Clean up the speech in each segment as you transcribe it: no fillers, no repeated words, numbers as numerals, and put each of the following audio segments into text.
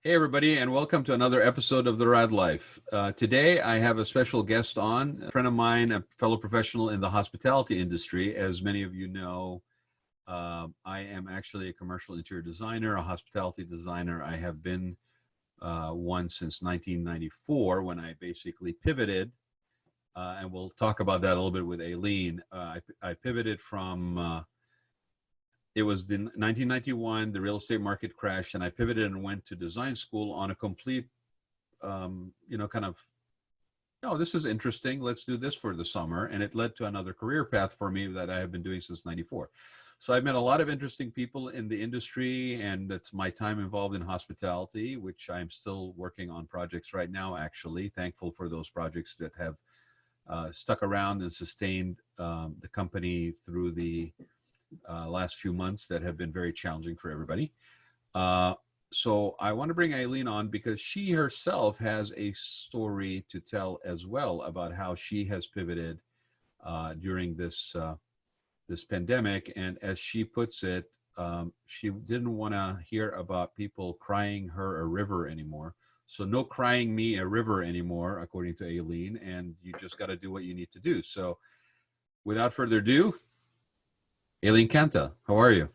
Hey, everybody, and welcome to another episode of the Raad Life. Today, I have a special guest on, a friend of mine, a fellow professional in the hospitality industry. As many of you know, I am actually a commercial interior designer, a hospitality designer. I have been one since 1994 when I basically pivoted, and we'll talk about that a little bit with Aileen. I pivoted from it was the 1991, the real estate market crashed, and I pivoted and went to design school on a complete, kind of, oh, this is interesting. Let's do this for the summer. And it led to another career path for me that I have been doing since 94. So I've met a lot of interesting people in the industry, and it's my time involved in hospitality, which I'm still working on projects right now, actually. Thankful for those projects that have stuck around and sustained the company through the last few months that have been very challenging for everybody. So I want to bring Aileen on because she herself has a story to tell as well about how she has pivoted during this pandemic. And as she puts it, she didn't want to hear about people crying her a river anymore. So no crying me a river anymore, according to Aileen, and you just got to do what you need to do. So without further ado, Aileen Canta, how are you?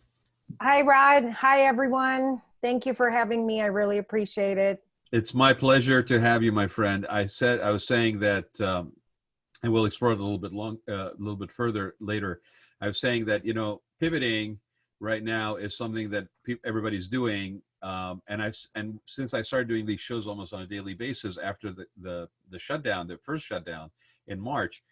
Hi, Rod. Hi, everyone. Thank you for having me. I really appreciate it. It's my pleasure to have you, my friend. I was saying that, and we'll explore it a little bit further later. I was saying that, pivoting right now is something that everybody's doing. And since I started doing these shows almost on a daily basis after the shutdown, the first shutdown in March,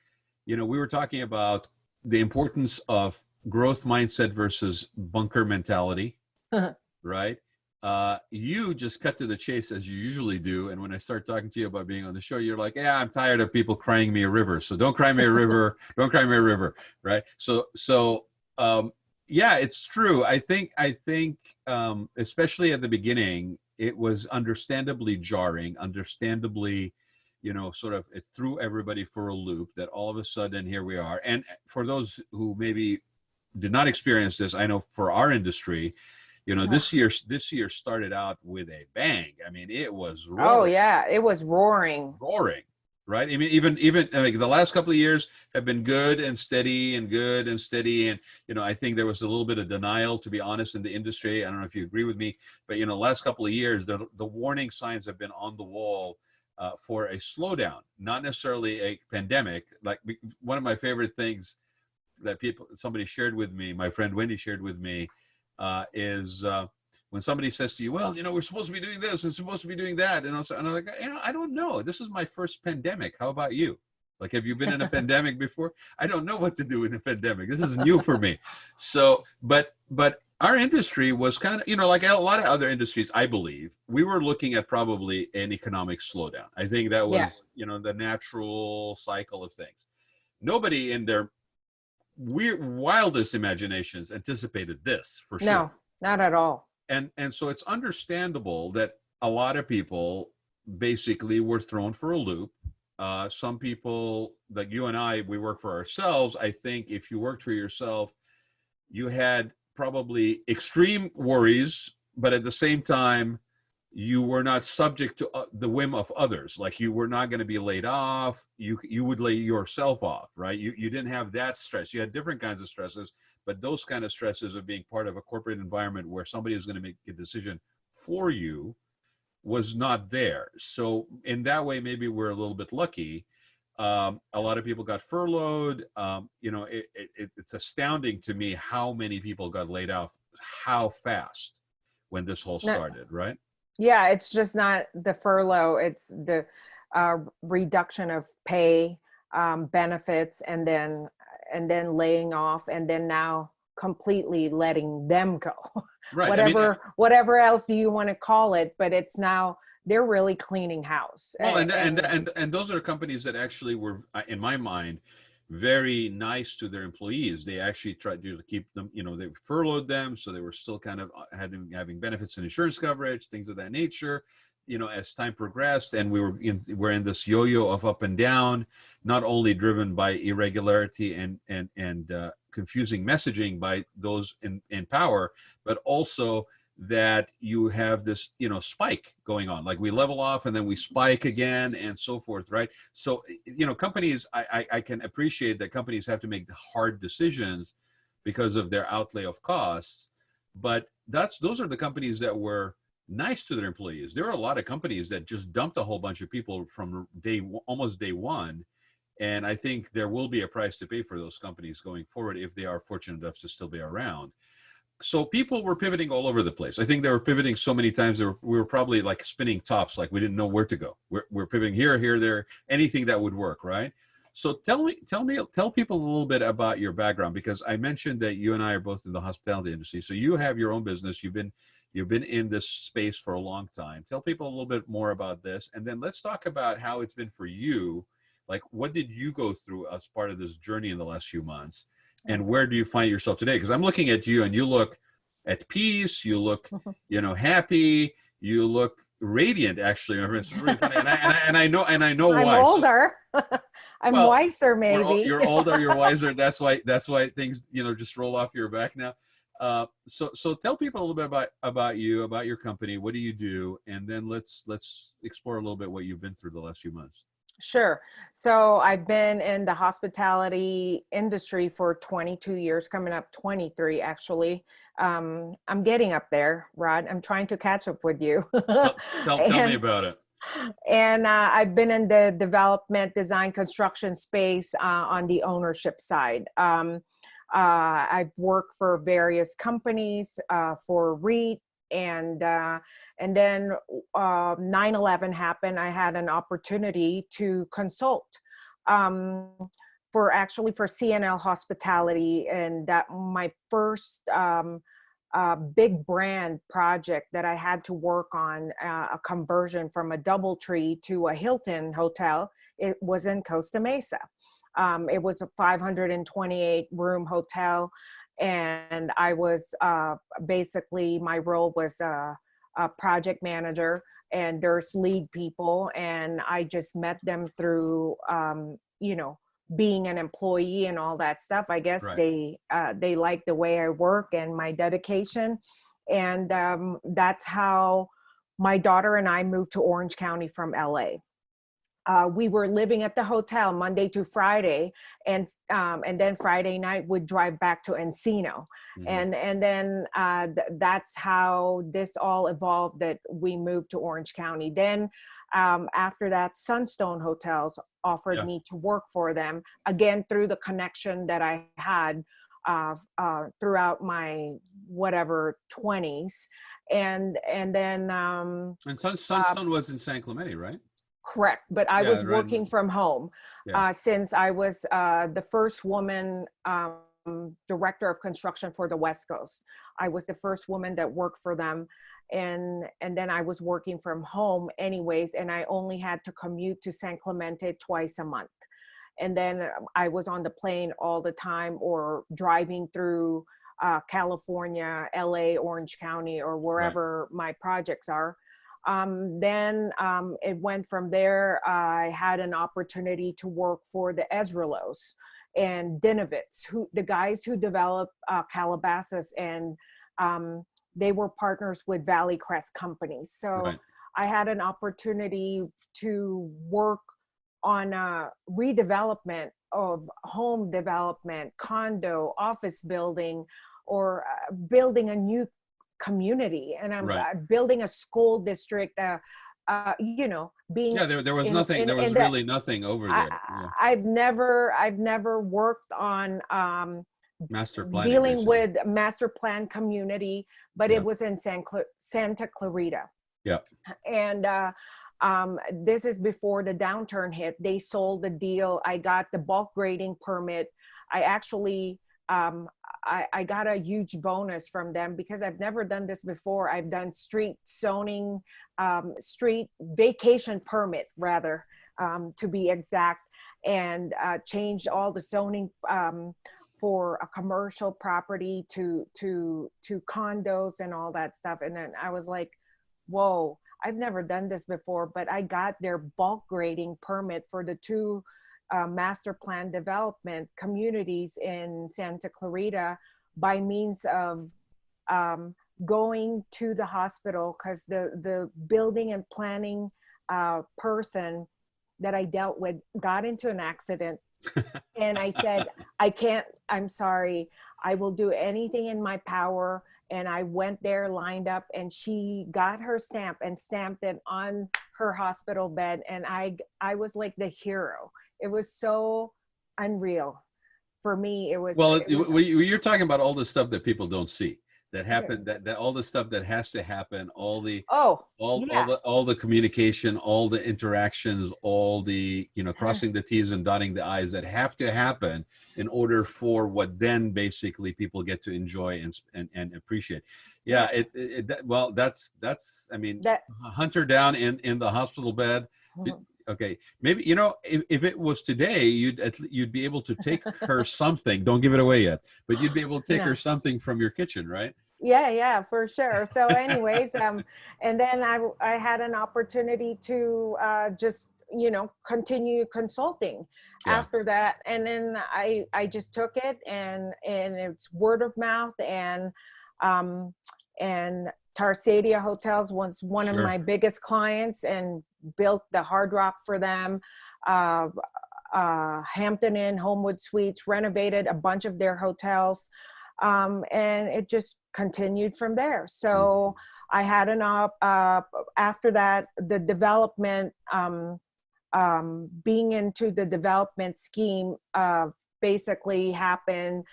we were talking about the importance of growth mindset versus bunker mentality, right? You just cut to the chase as you usually do. And when I start talking to you about being on the show, you're like, yeah, I'm tired of people crying me a river. So don't cry me a river. Don't cry me a river. Right. So yeah, it's true. I think, especially at the beginning, it was understandably jarring, understandably, sort of it threw everybody for a loop that all of a sudden here we are. And for those who maybe did not experience this, I know for our industry, this year started out with a bang. I mean, it was roaring. Oh yeah, it was roaring, right? I mean, even like the last couple of years have been good and steady. And I think there was a little bit of denial, to be honest, in the industry. I don't know if you agree with me, but last couple of years, the warning signs have been on the wall for a slowdown, not necessarily a pandemic. Like one of my favorite things that somebody shared with me, my friend Wendy shared with me, is when somebody says to you, well, we're supposed to be doing this and supposed to be doing that. And I'm like, I don't know. This is my first pandemic. How about you? Like, have you been in a pandemic before? I don't know what to do in a pandemic. This is new for me. So, but our industry was kind of, like a lot of other industries, I believe, we were looking at probably an economic slowdown. I think that was, the natural cycle of things. Nobody in their wildest imaginations anticipated this, for sure. No, not at all. And so it's understandable that a lot of people basically were thrown for a loop. Some people, like you and I, we work for ourselves. I think if you worked for yourself, you had probably extreme worries, but at the same time, you were not subject to the whim of others. Like you were not going to be laid off. You would lay yourself off, right? You didn't have that stress. You had different kinds of stresses, but those kind of stresses of being part of a corporate environment where somebody is going to make a decision for you was not there. So in that way, maybe we're a little bit lucky. A lot of people got furloughed. It's astounding to me how many people got laid off, how fast when this whole started, right? Yeah, it's just not the furlough. It's the reduction of pay, benefits, and then laying off, and then now completely letting them go. Right. Whatever else do you want to call it, but it's now they're really cleaning house. Well, and those are companies that actually were, in my mind, very nice to their employees. They actually tried to keep them, they furloughed them, so they were still kind of having benefits and insurance coverage, things of that nature. As time progressed, and we're in this yo-yo of up and down, not only driven by irregularity and confusing messaging by those in power, but also that you have this, spike going on. Like we level off and then we spike again and so forth, right? So, companies, I can appreciate that companies have to make hard decisions because of their outlay of costs, but those are the companies that were nice to their employees. There are a lot of companies that just dumped a whole bunch of people from almost day one. And I think there will be a price to pay for those companies going forward if they are fortunate enough to still be around. So people were pivoting all over the place. I think they were pivoting so many times we were probably like spinning tops, like we didn't know where to go. We're pivoting here, there, anything that would work, right? So tell people a little bit about your background, because I mentioned that you and I are both in the hospitality industry. So you have your own business. You've been in this space for a long time. Tell people a little bit more about this, and then let's talk about how it's been for you. Like, what did you go through as part of this journey in the last few months? And where do you find yourself today? Because I'm looking at you and you look at peace, you look, happy, you look radiant, actually. It's really funny. And I know I'm why. older. I'm wiser, maybe. You're older, you're wiser. That's why things, just roll off your back now. So tell people a little bit about you, about your company. What do you do? And then let's explore a little bit what you've been through the last few months. Sure. So I've been in the hospitality industry for 22 years, coming up 23, actually. I'm getting up there, Rod. I'm trying to catch up with you. Tell me about it. And I've been in the development, design, construction space on the ownership side. I've worked for various companies for REIT, and then 9/11 happened. I had an opportunity to consult for CNL Hospitality, and that my first big brand project that I had to work on, a conversion from a DoubleTree to a Hilton hotel. It was in Costa Mesa. It was a 528 room hotel. And I was basically, my role was a project manager, and there's lead people, and I just met them through, being an employee and all that stuff. I guess right. they like the way I work and my dedication, and that's how my daughter and I moved to Orange County from LA. We were living at the hotel Monday to Friday, and then Friday night would drive back to Encino, and then that's how this all evolved. That we moved to Orange County. Then after that, Sunstone Hotels offered me to work for them again through the connection that I had throughout my 20s, and then and Sunstone was in San Clemente, right? Correct, but I was working from home since I was the first woman director of construction for the West Coast. I was the first woman that worked for them, and then I was working from home anyways, and I only had to commute to San Clemente twice a month. And then I was on the plane all the time, or driving through California, LA, Orange County, or wherever my projects are. Then it went from there. I had an opportunity to work for the Ezralos and Dinovitz, the guys who developed Calabasas, and they were partners with Valley Crest companies. So I had an opportunity to work on redevelopment of home development, condo, office building, or building a new community. And I'm building a school district, being there was nothing, there was really nothing over there. I've never worked on master planning, dealing basically with master plan community, but it was in Santa Clarita. And this is before the downturn hit. They sold the deal. I got the bulk grading permit. I actually I got a huge bonus from them because I've never done this before. I've done street zoning, street vacation permit rather, to be exact, and changed all the zoning for a commercial property to condos and all that stuff. And then I was like, whoa, I've never done this before, but I got their bulk grading permit for the two master plan development communities in Santa Clarita by means of going to the hospital because the building and planning person that I dealt with got into an accident. And I said, I can't, I'm sorry, I will do anything in my power. And I went there, lined up, and she got her stamp and stamped it on her hospital bed. And I was like the hero. It was so unreal. For me, it was. Well, you're talking about all the stuff that people don't see that happen, that all the stuff that has to happen, all the communication, all the interactions, all the, crossing the T's and dotting the I's that have to happen in order for what then basically people get to enjoy and appreciate. Yeah. Well, that's, I mean, hunt her down in the hospital bed. Okay, maybe, if it was today, you'd be able to take her something. Don't give it away yet, but you'd be able to take her something from your kitchen, right? Yeah, for sure. So anyways, and then I had an opportunity to just, continue consulting after that. And then I just took it, and it's word of mouth, and Tarsadia Hotels was one of my biggest clients, and built the Hard Rock for them. Hampton Inn, Homewood Suites, renovated a bunch of their hotels. And it just continued from there. So I had after that, the development, being into the development scheme, basically happened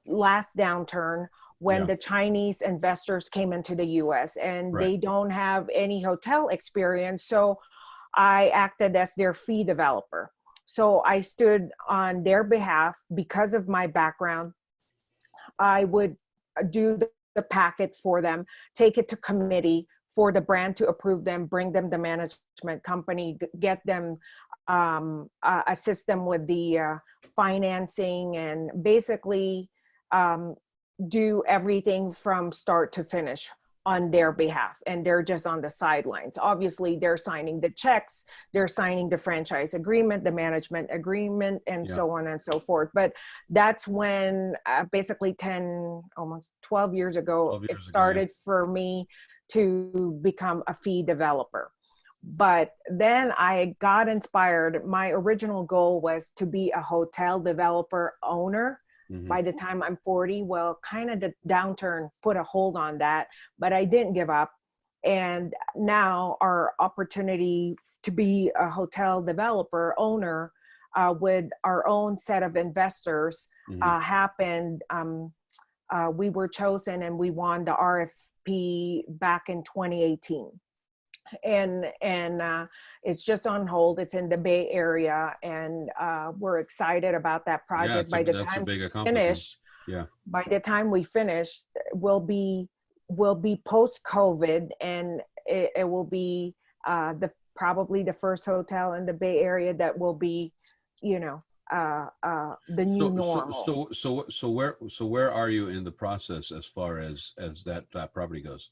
last downturn, when the Chinese investors came into the US, and they don't have any hotel experience. So I acted as their fee developer. So I stood on their behalf because of my background. I would do the packet for them, take it to committee for the brand to approve them, bring them the management company, get them, assist them with the financing, and basically do everything from start to finish on their behalf. And they're just on the sidelines. Obviously, they're signing the checks, they're signing the franchise agreement, the management agreement, and so on and so forth. But that's when basically almost 12 years ago, it started for me to become a fee developer. But then I got inspired. My original goal was to be a hotel developer owner. By the time I'm 40, well, kind of the downturn put a hold on that, but I didn't give up. And now our opportunity to be a hotel developer owner with our own set of investors happened. We were chosen, and we won the RFP back in 2018. And it's just on hold. It's in the Bay Area, and we're excited about that project. By the time we finish, by the time we finish, we'll be post-COVID, and it will be probably the first hotel in the Bay Area that will be, the new normal. So where are you in the process as far as that property goes?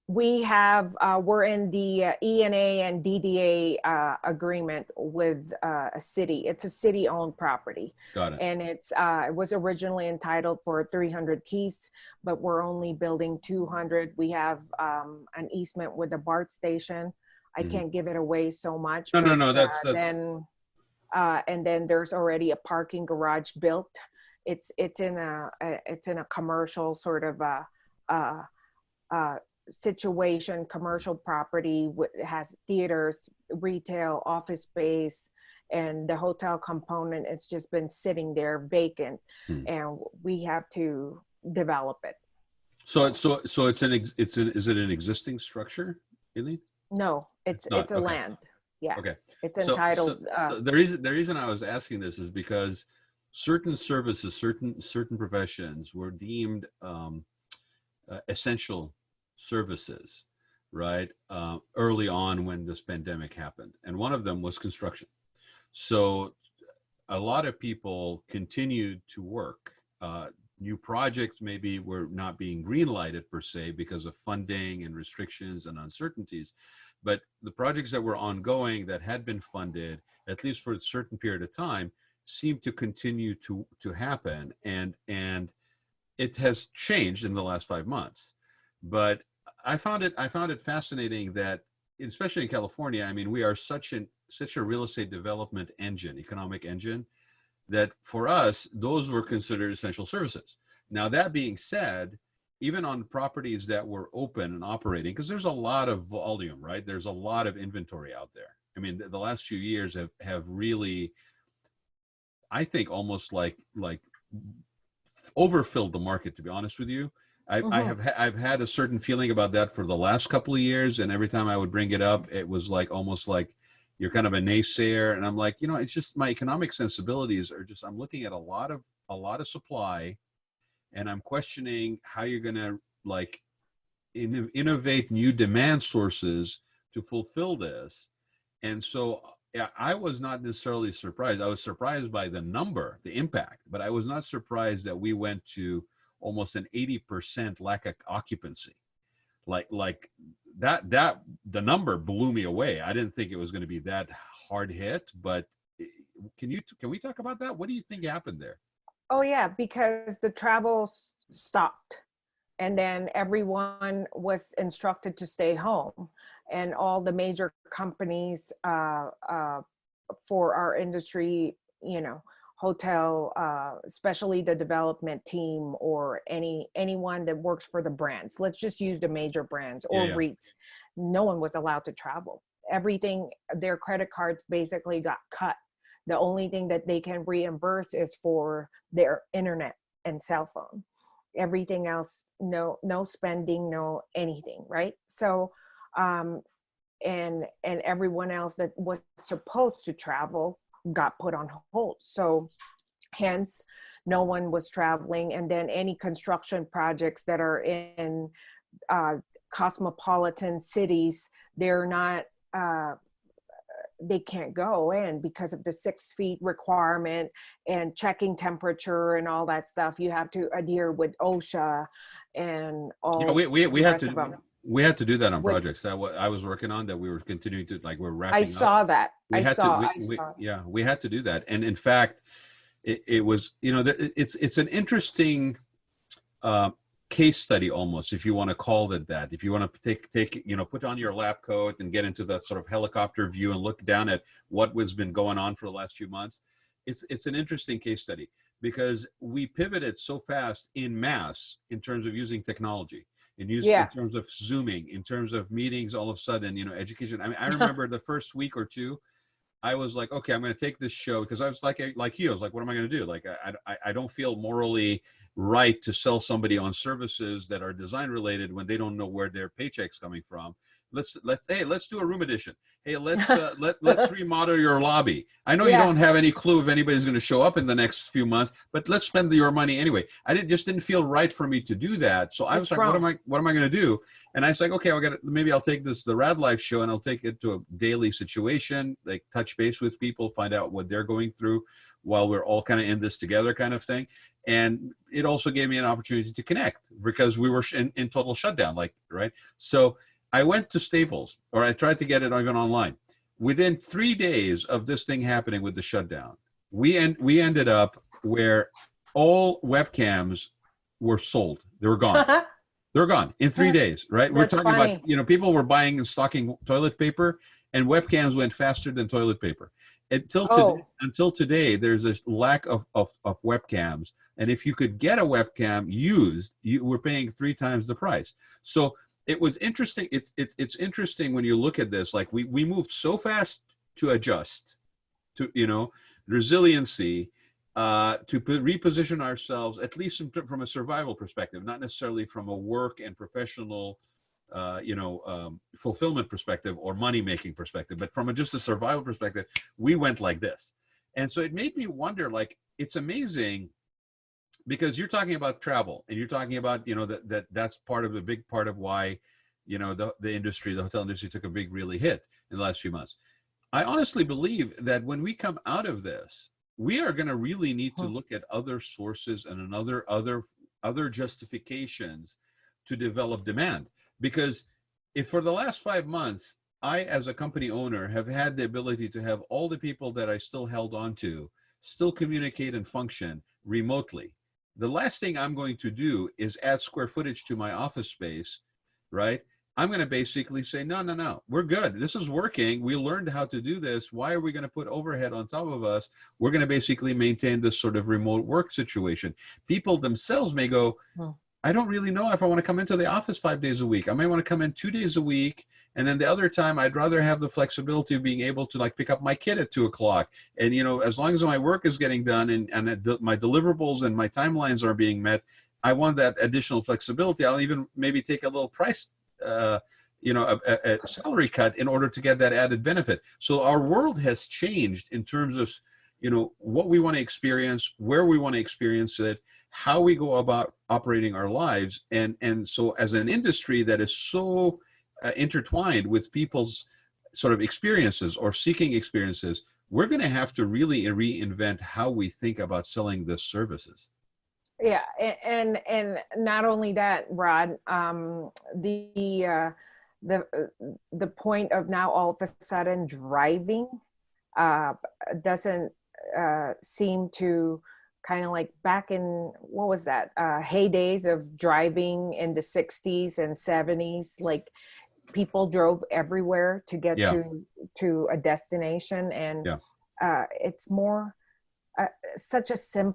We have, we're in the ENA and DDA agreement with a city. It's a city-owned property. Got it. And it was originally entitled for 300 keys, but we're only building 200. We have an easement with the BART station. I can't give it away so much. No, that's and then there's already a parking garage built. It's in a commercial sort of situation, commercial property. Has theaters, retail, office space, and the hotel component. It's just been sitting there vacant, and we have to develop it. So is it an existing structure, Aileen? No, it's a land. Yeah. Okay. It's entitled. So the reason I was asking this is because certain services, certain professions were deemed essential services, right? Early on when this pandemic happened. And one of them was construction. So a lot of people continued to work. New projects maybe were not being green-lighted per se because of funding and restrictions and uncertainties. But the projects that were ongoing that had been funded, at least for a certain period of time, seemed to continue to happen. And it has changed in the last 5 months. But I found it fascinating that, especially in California, I mean, we are such a real estate development engine, economic engine, that for us, those were considered essential services. Now, that being said, even on properties that were open and operating, because there's a lot of volume, right? There's a lot of inventory out there. I mean, the last few years have really, I think, almost like overfilled the market, to be honest with you. I've had a certain feeling about that for the last couple of years, and every time I would bring it up, it was like almost like you're kind of a naysayer, and I'm like, it's just my economic sensibilities are just, I'm looking at a lot of supply, and I'm questioning how you're going to like innovate new demand sources to fulfill this. And so yeah, I was not necessarily surprised. I was surprised by the number, the impact, but I was not surprised that we went to almost an 80% lack of occupancy. Like that the number blew me away. I didn't think it was going to be that hard hit, but can we talk about that? What do you think happened there? Oh yeah, because the travel stopped, and then everyone was instructed to stay home, and all the major companies for our industry, hotel, especially the development team, or anyone that works for the brands. Let's just use the major brands or Yeah, REITs. No one was allowed to travel. Everything, their credit cards basically got cut. The only thing that they can reimburse is for their internet and cell phone. Everything else, no spending, no anything, right? So, and everyone else that was supposed to travel got put on hold. So hence, no one was traveling. And then any construction projects that are in cosmopolitan cities, they're not, they can't go in because of the 6 feet requirement and checking temperature and all that stuff. You have to adhere with OSHA and yeah. all We the had rest of them. we had to do that on With, projects that what I was working on, that we were continuing to, like, we're I wrapping up. saw that. We had to yeah, we had to do that. And in fact, it was, it's an interesting uh, case study, almost, if you want to call it that. If you want to take put on your lab coat and get into that sort of helicopter view and look down at what was been going on for the last few months, it's an interesting case study, because we pivoted so fast in mass in terms of using technology, in terms of Zooming, in terms of meetings. All of a sudden, education. I mean, I remember the first week or two, I was like, okay, I'm going to take this show, because I was like you. I was like, what am I going to do? Like, I don't feel morally right to sell somebody on services that are design related when they don't know where their paycheck's coming from. Let's do a room edition. Hey, let's remodel your lobby. I know you Yeah, don't have any clue if anybody's going to show up in the next few months, but let's spend your money anyway. Just didn't feel right for me to do that. So I was it's like, wrong. what am I going to do? And I was like, okay, maybe I'll take the Raad Life show, and I'll take it to a daily situation, like touch base with people, find out what they're going through while we're all kind of in this together, kind of thing. And it also gave me an opportunity to connect, because we were in total shutdown, like, right? So I went to Staples, or I tried to get it even online. Within 3 days of this thing happening with the shutdown, we ended up where all webcams were sold. They were gone. They're gone in 3 days, right? We're That's talking about, funny. people were buying and stocking toilet paper, and webcams went faster than toilet paper. Oh, Until today, there's a lack of webcams. And if you could get a webcam used, you were paying 3 times the price. So it was interesting. It's interesting when you look at this. Like, we moved so fast to adjust to, resiliency, to reposition ourselves, at least from a survival perspective, not necessarily from a work and professional fulfillment perspective or money making perspective, but from just a survival perspective, we went like this. And so it made me wonder, like, it's amazing, because you're talking about travel, and you're talking about, that's part of a big part of why, the hotel industry took a big really hit in the last few months. I honestly believe that when we come out of this, we are going to really need to look at other sources and other justifications to develop demand. Because if for the last 5 months, I, as a company owner, have had the ability to have all the people that I still held on to still communicate and function remotely, the last thing I'm going to do is add square footage to my office space right? I'm going to basically say, no, no, no, we're good. This is working. We learned how to do this. Why are we going to put overhead on top of us? We're going to basically maintain this sort of remote work situation. People themselves may go, I don't really know if I want to come into the office 5 days a week. I may want to come in 2 days a week. And then the other time, I'd rather have the flexibility of being able to like pick up my kid at 2 o'clock. And, you know, as long as my work is getting done and my deliverables and my timelines are being met, I want that additional flexibility. I'll even maybe take a little price, a salary cut in order to get that added benefit. So our world has changed in terms of, you know, what we want to experience, where we want to experience it, how we go about operating our lives. And so as an industry that is so intertwined with people's sort of experiences or seeking experiences, we're going to have to really reinvent how we think about selling the services. Yeah, and not only that, Rod, the point of now all of a sudden driving doesn't seem to kind of like back in, what was that, heydays of driving in the 60s and 70s, like people drove everywhere to get to a destination, and it's more such a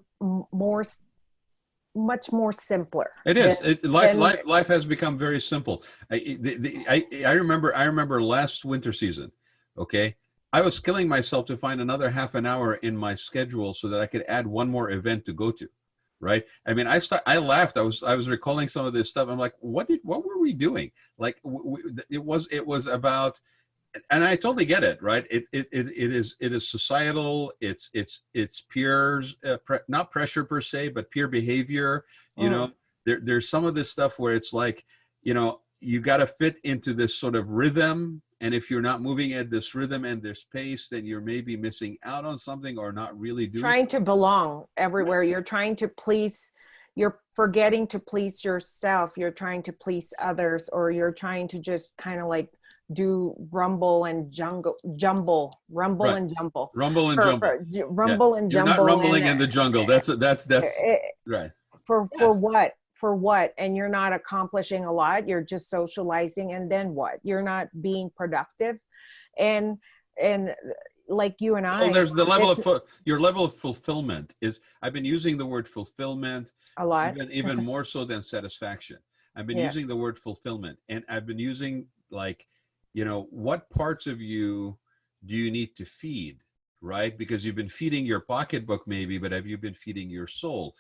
much more simpler. It is. Life has become very simple. I remember last winter season. Okay, I was killing myself to find another half an hour in my schedule so that I could add one more event to go to. Right. I mean, I laughed. I was recalling some of this stuff. I'm like, what were we doing? Like, it was about. And I totally get it, right? It is societal. It's peers, not pressure per se, but peer behavior. You know, there's some of this stuff where it's like, you know, you got to fit into this sort of rhythm, and if you're not moving at this rhythm and this pace, then you're maybe missing out on something or not really doing. Trying to belong everywhere. You're trying to please. You're forgetting to please yourself. You're trying to please others, or you're trying to just kind of like do rumble and jumble. And jumble. Rumble and jumble. You're not rumbling in the jungle. That's right. For what? And you're not accomplishing a lot. You're just socializing, and then what? You're not being productive, and like you and I. Well, there's the level of your level of fulfillment is. I've been using the word fulfillment a lot, even more so than satisfaction. I've been using the word fulfillment, and I've been using like, you know, what parts of you do you need to feed, right? Because you've been feeding your pocketbook maybe, but have you been feeding your soul?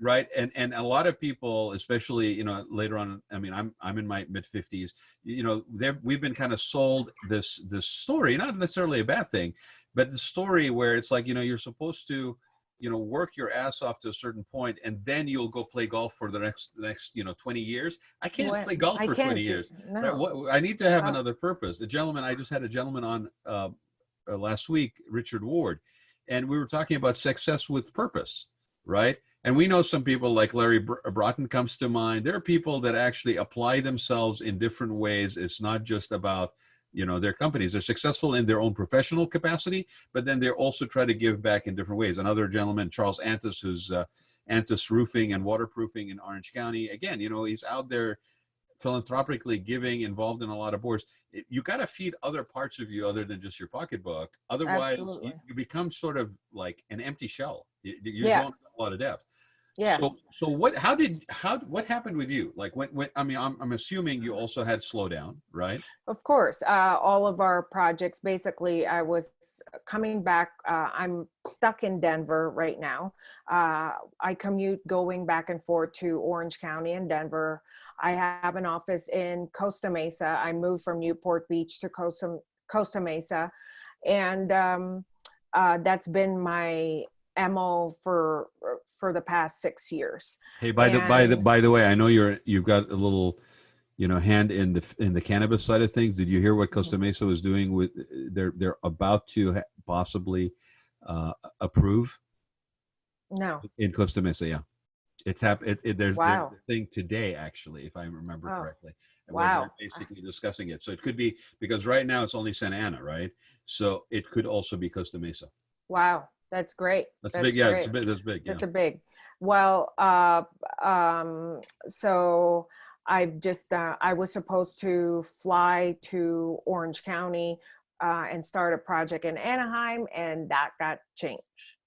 Right? And a lot of people, especially, you know, later on, I mean, I'm in my mid 50s, you know, we've been kind of sold this story, not necessarily a bad thing, but the story where it's like, you know, you're supposed to, you know, work your ass off to a certain point, and then you'll go play golf for the next, you know, 20 years. I can't play golf for 20 years. No. Right? I need to have another purpose. I just had a gentleman on last week, Richard Ward, and we were talking about success with purpose, right? And we know some people like Larry Broughton comes to mind. There are people that actually apply themselves in different ways. It's not just about, you know, their companies. They're successful in their own professional capacity, but then they also try to give back in different ways. Another gentleman, Charles Antis, who's Antis Roofing and Waterproofing in Orange County. Again, you know, he's out there philanthropically giving, involved in a lot of boards. You got to feed other parts of you other than just your pocketbook. Otherwise, you become sort of like an empty shell. You're going a lot of depth. Yeah. So what happened with you? Like when I mean, I'm assuming you also had slowdown, right? Of course. All of our projects, basically, I was coming back. I'm stuck in Denver right now. I commute going back and forth to Orange County and Denver. I have an office in Costa Mesa. I moved from Newport Beach to Costa Mesa. And that's been my MO for the past 6 years. Hey, by the way, I know you've got a little, you know, hand in the cannabis side of things. Did you hear what Costa Mesa was doing with they're about to possibly approve? No. In Costa Mesa, yeah. It's happened. There's wow. a thing today, actually, if I remember correctly. Wow. We're basically discussing it. So it could be, because right now it's only Santa Ana, right? So it could also be Costa Mesa. Wow. That's great. That's big. Yeah, that's big. Yeah. That's a big. Well, so I was supposed to fly to Orange County and start a project in Anaheim, and that got changed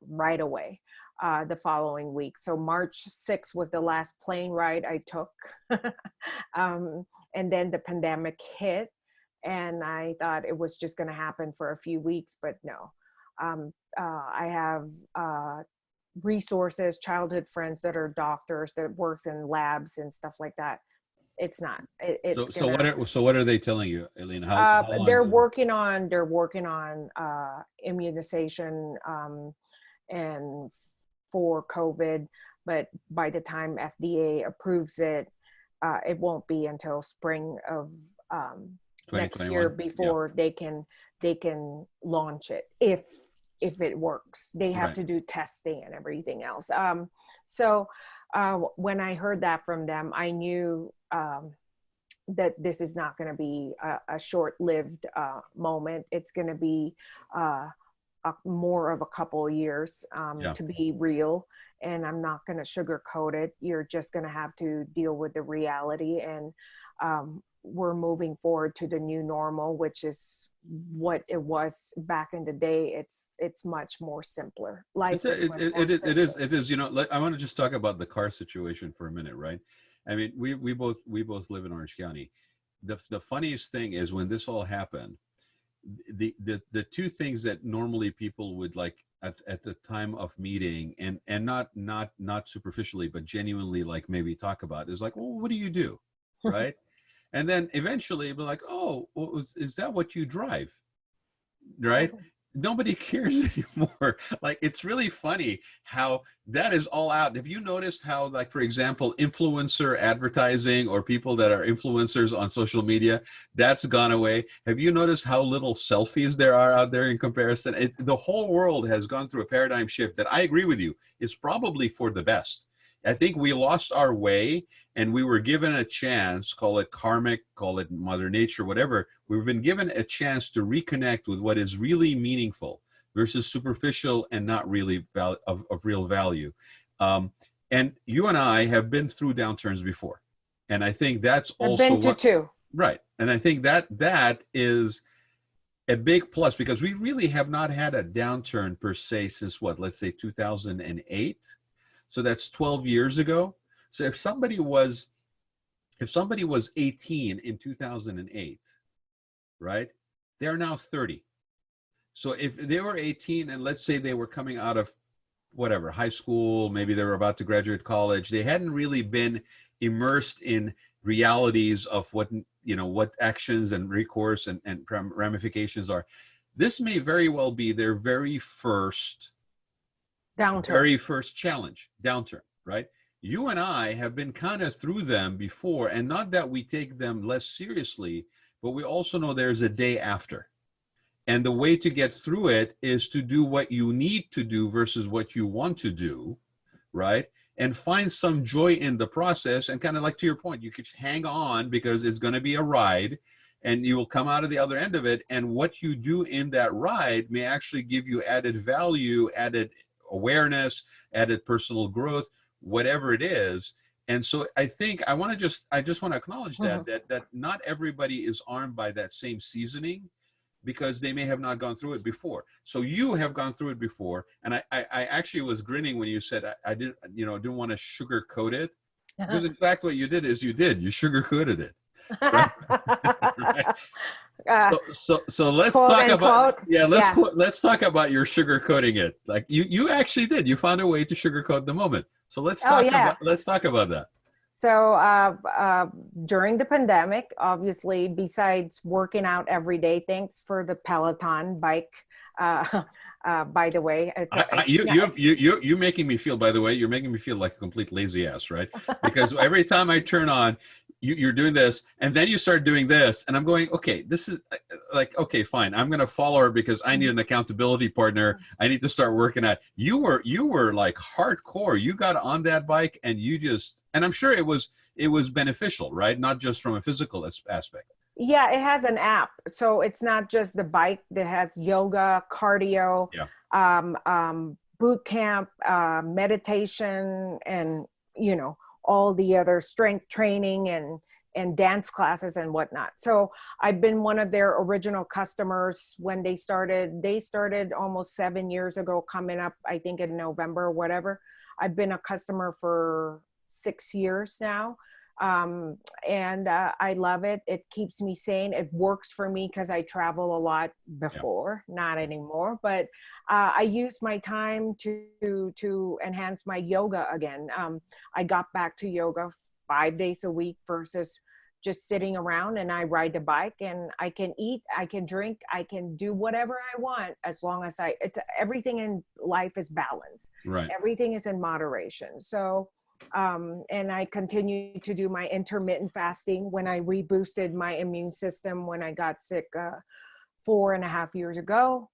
right away the following week. So March 6th was the last plane ride I took. And then the pandemic hit, and I thought it was just going to happen for a few weeks, but no. I have resources, childhood friends that are doctors that works in labs and stuff like that. It's not. It's gonna. So what are they telling you, Aileen? How long? They're working on immunization and for COVID, but by the time FDA approves it, it won't be until spring of next year before they can launch it if it works. They have to do testing and everything else. So when I heard that from them, I knew that this is not going to be a short-lived moment. It's going to be more of a couple of years to be real. And I'm not going to sugarcoat it. You're just going to have to deal with the reality. And we're moving forward to the new normal, which is what it was back in the day. It's much more simpler. Life it is. You know, I want to just talk about the car situation for a minute, right? I mean, we both live in Orange County. The funniest thing is when this all happened, the two things that normally people would like at the time of meeting and not superficially but genuinely like maybe talk about is like, well, what do you do, right? And then eventually be like, oh, well, is that what you drive, right? Nobody cares anymore. Like, it's really funny how that is all out. Have you noticed how, like, for example, influencer advertising or people that are influencers on social media, that's gone away? Have you noticed how little selfies there are out there in comparison? The whole world has gone through a paradigm shift that I agree with you is probably for the best. I think we lost our way and we were given a chance, call it karmic, call it Mother Nature, whatever. We've been given a chance to reconnect with what is really meaningful versus superficial and not really of real value. And you and I have been through downturns before. And I think that's also I've been to two. Right. And I think that is a big plus because we really have not had a downturn per se since what, let's say 2008. So that's 12 years ago. So if somebody was 18 in 2008, right? They're now 30. So if they were 18 and let's say they were coming out of whatever, high school, maybe they were about to graduate college, they hadn't really been immersed in realities of what actions and recourse and ramifications are. This may very well be their very first challenge, downturn, right? You and I have been kind of through them before, and not that we take them less seriously, but we also know there's a day after. And the way to get through it is to do what you need to do versus what you want to do, right? And find some joy in the process. And kind of like to your point, you could hang on because it's going to be a ride and you will come out of the other end of it. And what you do in that ride may actually give you added value, added awareness, added personal growth, whatever it is. And so I think I just want to acknowledge that not everybody is armed by that same seasoning because they may have not gone through it before. So you have gone through it before. And I actually was grinning when you said I didn't want to sugarcoat it. Because in fact, what you did is you sugarcoated it. Right? Right. So let's talk about let's talk about your sugarcoating it. Like you actually did. You found a way to sugarcoat the moment. So let's talk about that. So during the pandemic, obviously, besides working out every day, thanks for the Peloton bike. By the way, you're making me feel. By the way, you're making me feel like a complete lazy ass, right? Because every time I turn on, you're doing this, and then you start doing this, and I'm going, okay, this is like, okay, fine. I'm going to follow her because I need an accountability partner. I need to start working at. You were like hardcore. You got on that bike, and and I'm sure it was beneficial, right? Not just from a physical aspect. Yeah, it has an app, so it's not just the bike. It has yoga, cardio, boot camp, meditation, and all the other strength training and dance classes and whatnot. So I've been one of their original customers when they started. They started almost 7 years ago, coming up, I think in November or whatever. I've been a customer for 6 years now. And I love it. It keeps me sane. It works for me because I travel a lot before, not anymore, but I use my time to enhance my yoga again. I got back to yoga 5 days a week versus just sitting around, and I ride the bike, and I can eat, I can drink, I can do whatever I want, as long as everything in life is balanced. Right. Everything is in moderation. So, and I continue to do my intermittent fasting when I reboosted my immune system when I got sick 4.5 years ago.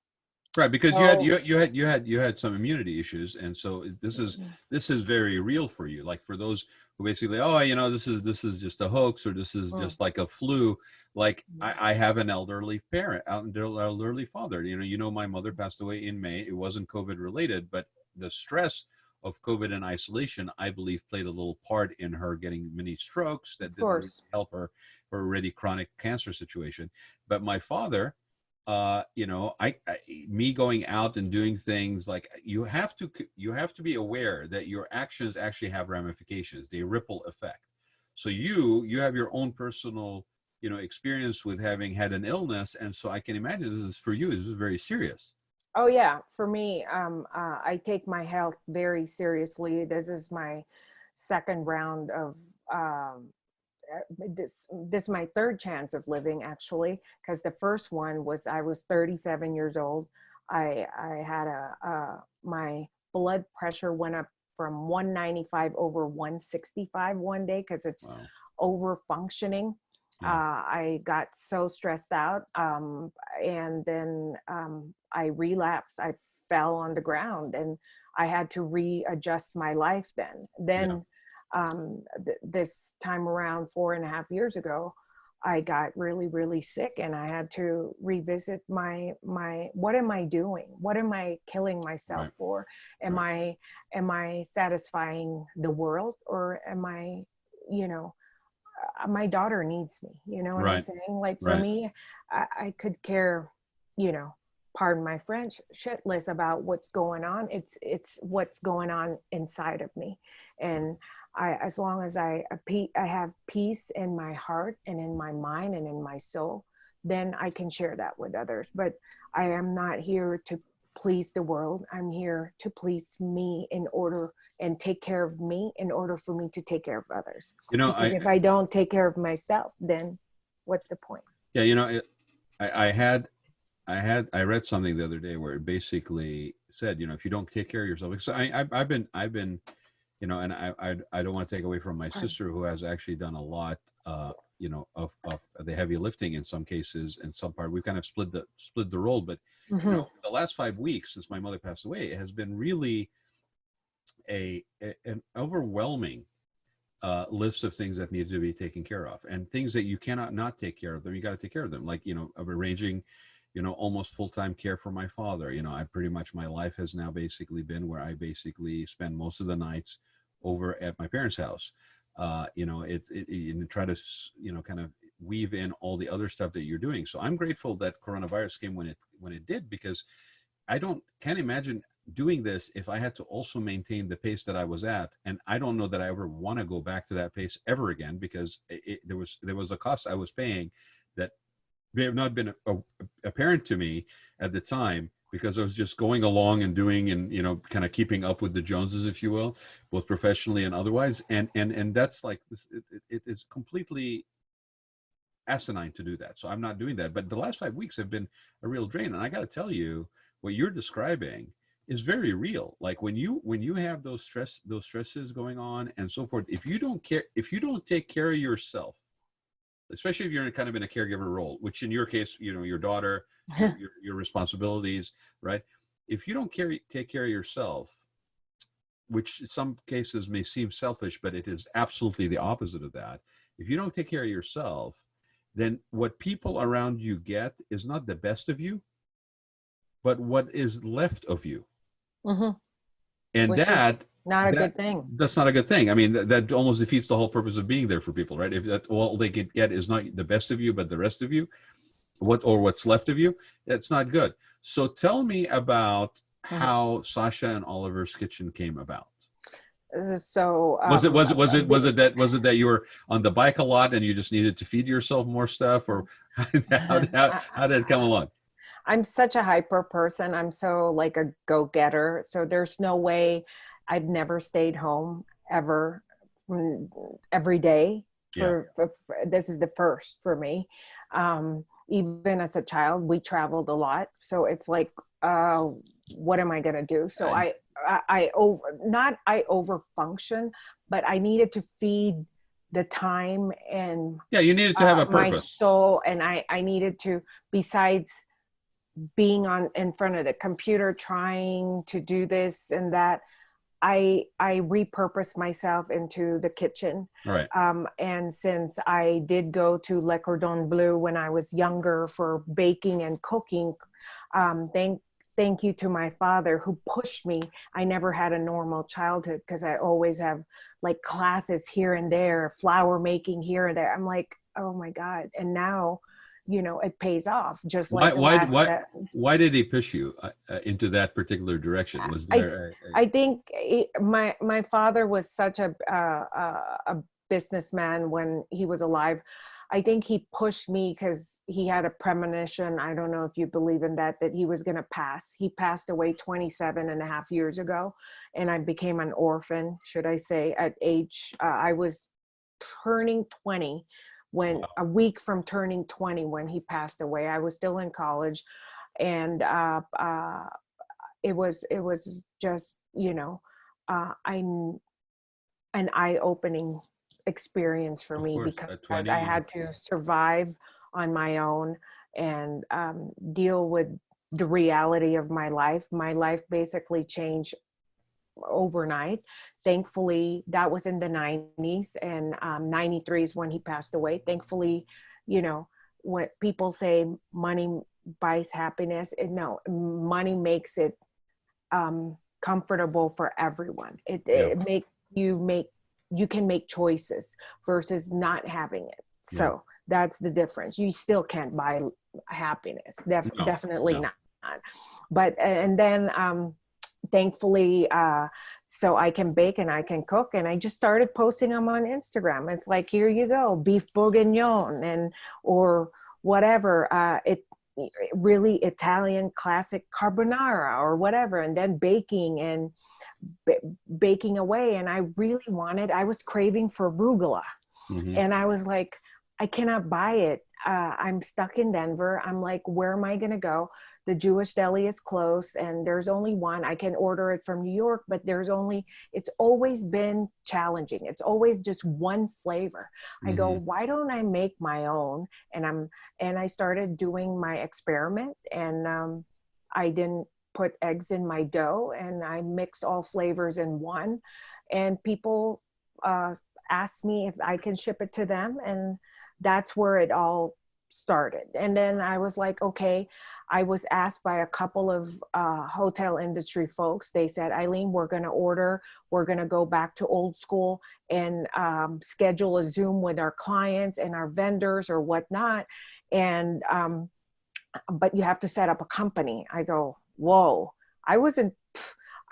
Right, because So, you had some immunity issues, and so this is very real for you. Like for those who basically, oh, this is just a hoax, or this is just like a flu. Like I have an elderly parent, elderly father. My mother passed away in May. It wasn't COVID related, but the stress of COVID and isolation, I believe, played a little part in her getting many strokes that didn't really help her already chronic cancer situation. But my father, me going out and doing things, like you have to be aware that your actions actually have ramifications. They ripple effect. So you have your own personal, experience with having had an illness. And so I can imagine this is very serious. oh yeah, for me, I take my health very seriously. This is my second round of, this is my third chance of living, actually, because the first one was, I was 37 years old. I had my blood pressure went up from 195 over 165 one day because it's over functioning. I got so stressed out, and then I relapsed. I fell on the ground, and I had to readjust my life then. This time around 4.5 years ago, I got really, really sick, and I had to revisit my what am I doing? What am I killing myself for? Am I satisfying the world, or am I, my daughter needs me, you know what I'm saying? Like for me, I could care, pardon my French, shitless about what's going on. It's what's going on inside of me. And as long as I have peace in my heart and in my mind and in my soul, then I can share that with others. But I am not here to please the world. I'm here to please me and take care of me in order for me to take care of others. Because if I don't take care of myself, then what's the point? Yeah, I read something the other day where it basically said, if you don't take care of yourself. So I've been, and I don't want to take away from my sister, who has actually done a lot, of the heavy lifting in some cases, and some part we've kind of split the role. But the last 5 weeks since my mother passed away, it has been really an overwhelming list of things that need to be taken care of, and things that you cannot not take care of them. You got to take care of them, like of arranging almost full-time care for my father. I pretty much, my life has now basically been where I basically spend most of the nights over at my parents' house. Try to kind of weave in all the other stuff that you're doing. So I'm grateful that coronavirus came when it did, because can't imagine doing this if I had to also maintain the pace that I was at. And I don't know that I ever want to go back to that pace ever again, because there was a cost I was paying that may have not been apparent to me at the time, because I was just going along and doing, and kind of keeping up with the Joneses, if you will, both professionally and otherwise. And that's like this. It is completely asinine to do that. So I'm not doing that. But the last 5 weeks have been a real drain. And I got to tell you, what you're describing is very real. Like when you have those stresses going on and so forth, if you don't take care of yourself, especially if you're kind of in a caregiver role, which in your case, your daughter, your responsibilities, right? If you don't take care of yourself, which in some cases may seem selfish, but it is absolutely the opposite of that. If you don't take care of yourself, then what people around you get is not the best of you, but what is left of you. And Not a that good thing. that's not a good thing. I mean, that almost defeats the whole purpose of being there for people, right? If that all they can get is not the best of you, but the rest of you, what's left of you, that's not good. So tell me about Mhm. how Sasha and Oliver's Kitchen came about. So Was it that you were on the bike a lot and you just needed to feed yourself more stuff, or how did it come along? I'm such a hyper person. I'm so like a go-getter. So there's no way I've never stayed home ever, mm, every day Yeah. this is the first for me. Even as a child, we traveled a lot. So it's like, uh, what am I going to do? So And I over, not I over function, but I needed to feed the time and yeah, you needed to have a my purpose. soul. And I needed to, besides being on in front of the computer trying to do this and that, I repurposed myself into the kitchen. All right. And since I did go to Le Cordon Bleu when I was younger for baking and cooking, um, thank thank you to my father who pushed me. I never had a normal childhood because I always have like classes here and there, flour making here and there. I'm like, oh my God. And now, it pays off just Why like the why last, why why did he push you into that particular direction? Was I there I think my father was such a businessman when he was alive. I think he pushed me because he had a premonition. I don't know if you believe in that he was going to pass. He passed away 27 and a half years ago, and I became an orphan, should I say, at age, I was turning 20 when, wow. a week from turning 20 when he passed away. I was still in college, and it was just, I an eye-opening experience for Of me course, because at I 20. had to survive on my own and deal with the reality of my life. My life basically changed overnight. Thankfully, that was in the 90s, and 93 is when he passed away. Thankfully, you know, when people say money buys happiness, no, money makes it comfortable for everyone. It, Yeah. it make you can make choices versus not having it. Yeah. So that's the difference. You still can't buy happiness. No. Definitely No. not. But and then thankfully, so I can bake and I can cook, and I just started posting them on Instagram. It's like, here you go, beef bourguignon, and or whatever. It really Italian classic carbonara or whatever, and then baking and baking away. And I was craving for arugula, Hmm. and I was like, I cannot buy it. I'm stuck in Denver. I'm like, where am I going to go? The Jewish deli is close, and there's only one. I can order it from New York, but it's always been challenging. It's always just one flavor. I go, Hmm. why don't I make my own? And I started doing my experiment, and I didn't put eggs in my dough, and I mixed all flavors in one. And people uh, asked me if I can ship it to them. And that's where it all started. And then I was like, okay, I was asked by a couple of hotel industry folks. They said, Aileen, we're going to go back to old school and schedule a Zoom with our clients and our vendors or whatnot. And, but you have to set up a company. I go, whoa, I wasn't,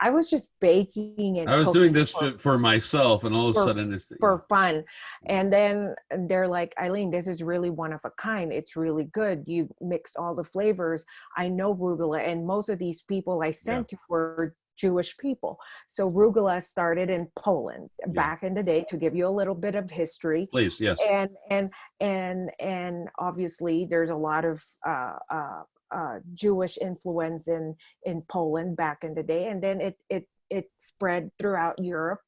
I was just baking I and was doing cooking this for myself, and all of a for sudden, it's for fun. And then they're like, Aileen, this is really one of a kind. It's really good. You mixed all the flavors. I know rugula, and most of these people I yeah, sent to were Jewish people. So rugula started in Poland yeah. back in the day, to give you a little bit of history. Please, yes. And obviously there's a lot of Jewish influence in Poland back in the day, and then it spread throughout Europe,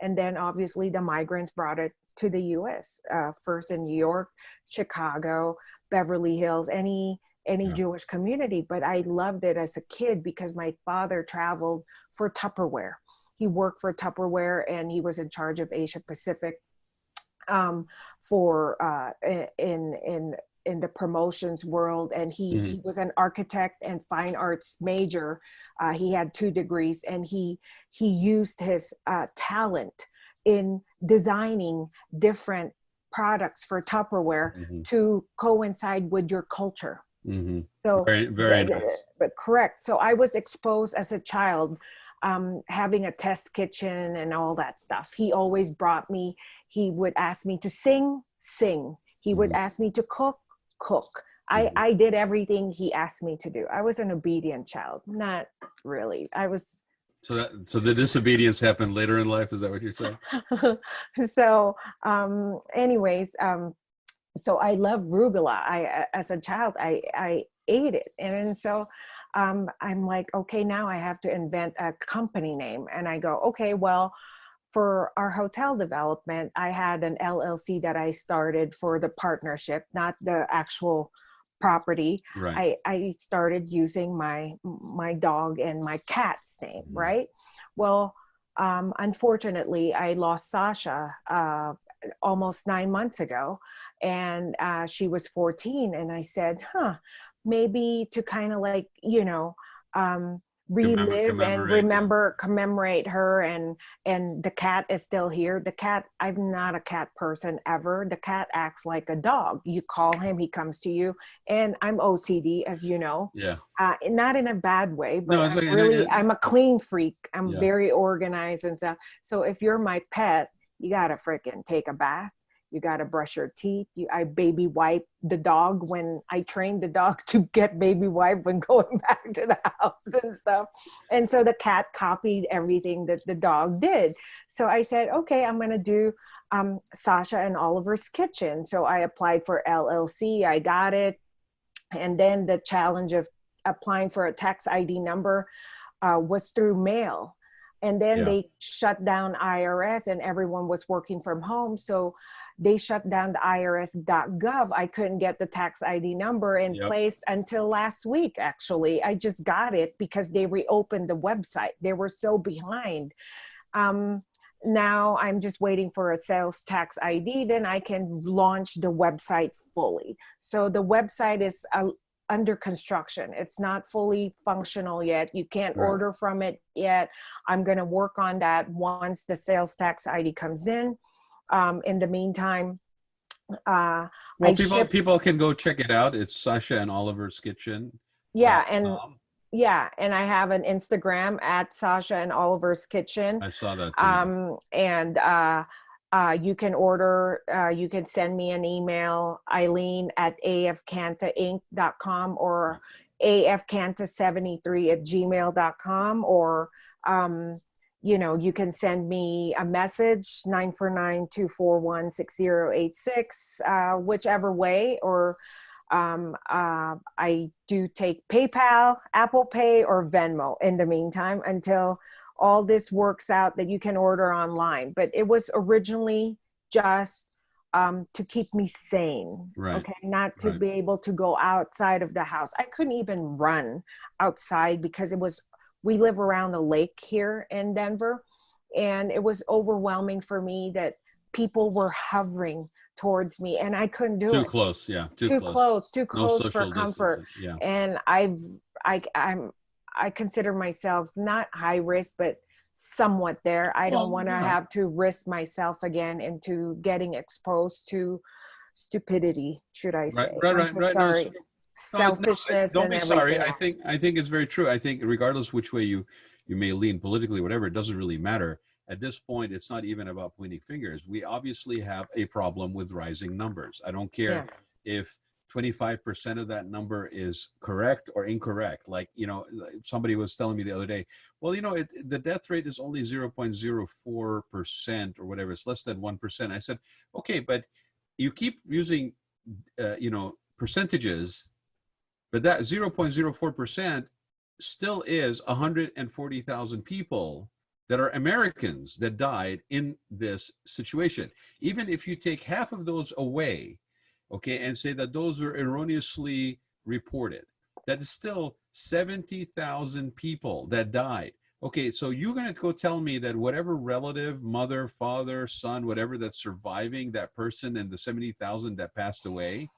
and then obviously the migrants brought it to the U.S. First in New York, Chicago, Beverly Hills, any Yeah. Jewish community. But I loved it as a kid because my father traveled for Tupperware. He worked for Tupperware, and he was in charge of Asia Pacific, for in in the promotions world, and he was an architect and fine arts major. He had 2 degrees, and he used his talent in designing different products for Tupperware to coincide with your culture. So very, very nice. but correct. So I was exposed as a child, having a test kitchen and all that stuff. He always brought me, he would ask me to sing. He would ask me to cook. I did everything he asked me to do. I was an obedient child. Not really. I was. So the disobedience happened later in life. Is that what you're saying? So, anyways, so I love rugula. As a child, I ate it. And so I'm like, okay, now I have to invent a company name. And I go, okay, well, for our hotel development, I had an LLC that I started for the partnership, not the actual property. Right. I started using my dog and my cat's name, right? Well, unfortunately, I lost Sasha almost 9 months ago, and she was 14. And I said, maybe to kind of like, relive and commemorate her, and the cat is still here. The cat, I'm not a cat person ever. The cat acts like a dog. You call him, he comes to you. And I'm OCD, as you know. Yeah. Not in a bad way, but no, I'm a clean freak. I'm very organized and stuff. So if you're my pet, you gotta freaking take a bath. You got to brush your teeth. I baby wipe the dog when I trained the dog to get baby wipe when going back to the house and stuff. And so the cat copied everything that the dog did. So I said, okay, I'm going to do Sasha and Oliver's Kitchen. So I applied for LLC. I got it. And then the challenge of applying for a tax ID number was through mail. And then they shut down IRS, and everyone was working from home. So they shut down the IRS.gov. I couldn't get the tax ID number in place until last week, actually. I just got it because they reopened the website. They were so behind. Now I'm just waiting for a sales tax ID. Then I can launch the website fully. So the website is under construction. It's not fully functional yet. You can't order from it yet. I'm going to work on that once the sales tax ID comes in. In the meantime, people can go check it out. It's Sasha and Oliver's Kitchen. And I have an Instagram at Sasha and Oliver's Kitchen. I saw that too. You can order, you can send me an email, Aileen at afcantainc.com or afcanta73@gmail.com, or, you can send me a message, 949-241-6086, whichever way, or I do take PayPal, Apple Pay, or Venmo in the meantime until all this works out that you can order online. But it was originally just to keep me sane, okay, not to be able to go outside of the house. I couldn't even run outside because we live around a lake here in Denver, and it was overwhelming for me that people were hovering towards me and I couldn't do it. Too close, yeah. Too close No for comfort. Yeah. And I consider myself not high risk, but somewhat there. I don't want to have to risk myself again into getting exposed to stupidity, should I say. Right. Sorry. Selfishness. Don't be sorry. Else. I think it's very true. I think regardless which way you may lean politically, whatever, it doesn't really matter. At this point, it's not even about pointing fingers. We obviously have a problem with rising numbers. I don't care if 25% of that number is correct or incorrect. Like, somebody was telling me the other day, well, the death rate is only 0.04% or whatever. It's less than 1%. I said, okay, but you keep using, percentages, but that 0.04% still is 140,000 people that are Americans that died in this situation. Even if you take half of those away, okay, and say that those were erroneously reported, that is still 70,000 people that died. Okay, so you're going to go tell me that whatever relative, mother, father, son, whatever, that's surviving that person and the 70,000 that passed away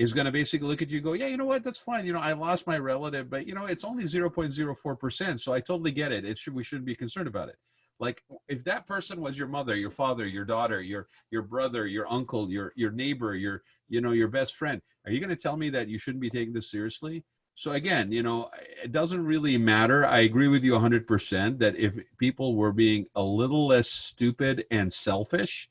is going to basically look at you and go, yeah, you know what, that's fine. You know, I lost my relative, but you know, it's only 0.04%. So I totally get it. We shouldn't be concerned about it. Like if that person was your mother, your father, your daughter, your brother, your uncle, your neighbor, your best friend, are you going to tell me that you shouldn't be taking this seriously? So again, you know, it doesn't really matter. I agree with you 100% that if people were being a little less stupid and selfish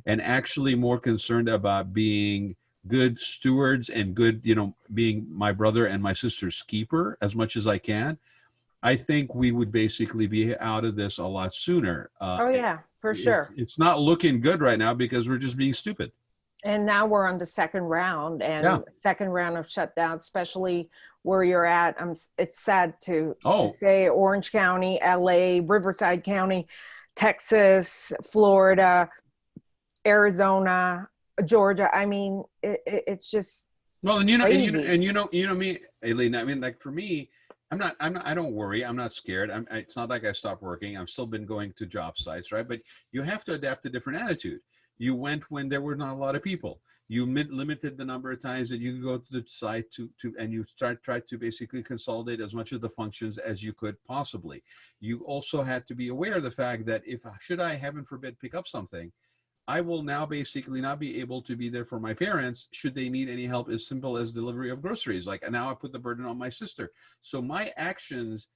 and actually more concerned about being good stewards and good, you know, being my brother and my sister's keeper as much as I can, I think we would basically be out of this a lot sooner. Oh yeah, for sure. It's not looking good right now because we're just being stupid. And now we're on the second round, and Yeah. second round of shutdown, especially where you're at. It's sad to Oh, say Orange County, LA, Riverside County, Texas, Florida, Arizona, Georgia. I mean, it's just well, and crazy. you know me, Aileen. I mean, like for me, I don't worry. I'm not scared. It's not like I stopped working. I've still been going to job sites, right? But you have to adapt a different attitude. You went when there were not a lot of people. You limited the number of times that you could go to the site and you try to basically consolidate as much of the functions as you could possibly. You also had to be aware of the fact that if, should I, heaven forbid, pick up something, I will now basically not be able to be there for my parents should they need any help as simple as delivery of groceries. Like now I put the burden on my sister. So my actions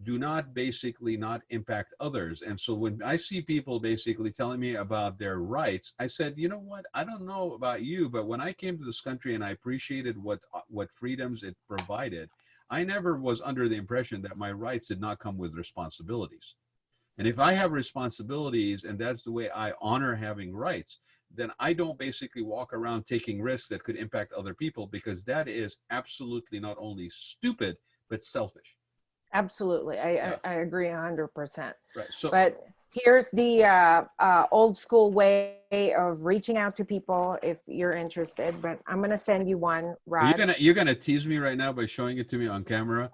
do not basically not impact others. And so when I see people basically telling me about their rights, I said, you know what, I don't know about you, but when I came to this country and I appreciated what freedoms it provided, I never was under the impression that my rights did not come with responsibilities. And if I have responsibilities and that's the way I honor having rights, then I don't basically walk around taking risks that could impact other people, because that is absolutely not only stupid, but selfish. Absolutely. I agree 100%. Right. So, but here's the old school way of reaching out to people if you're interested, but I'm going to send you one, Rod. you're gonna tease me right now by showing it to me on camera.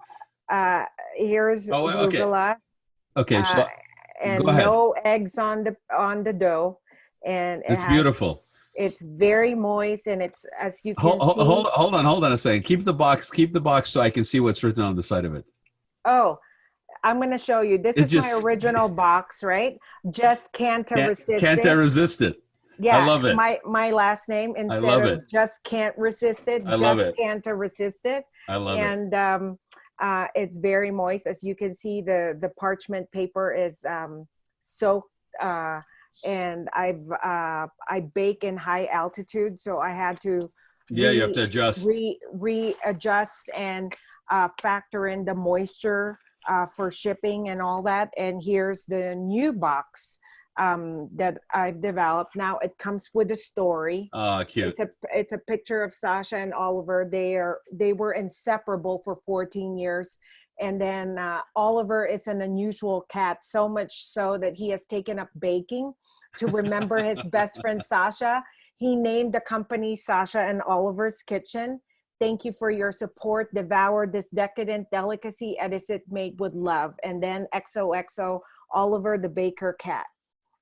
Here's Okay. arugula. Okay. So and go ahead. No eggs on the dough, and It's beautiful. It's very moist, and it's, as you can see. Hold on a second. Keep the box so I can see what's written on the side of it. Oh, I'm going to show you. This is my original box, right? Just Canta resist it. Can't resist it. Yeah, I love it. My last name instead of just can't resist it. I love it. Canta resist it. I love it. And it's very moist. As you can see, the parchment paper is soaked. And I bake in high altitude, so I had to you have to adjust, readjust and factor in the moisture for shipping and all that. And here's the new box that I've developed. Now it comes with a story. Oh, cute. It's a picture of Sasha and Oliver. They were inseparable for 14 years. And then Oliver is an unusual cat, so much so that he has taken up baking to remember his best friend Sasha. He named the company Sasha and Oliver's Kitchen. Thank you for your support. Devour this decadent delicacy, Edison made with love. And then XOXO, Oliver the Baker Cat.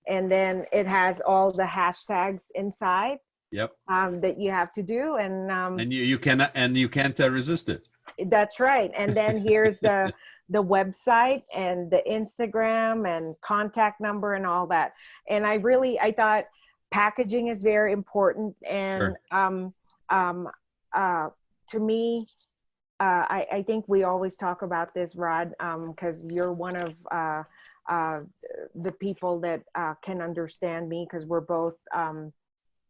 And then it has all the hashtags inside. Yep. That you have to do. And you can't resist it. That's right. And then here's the website and the Instagram and contact number and all that. And I thought packaging is very important. And sure. To me, I think we always talk about this, Rod, because you're one of the people that can understand me, because we're both,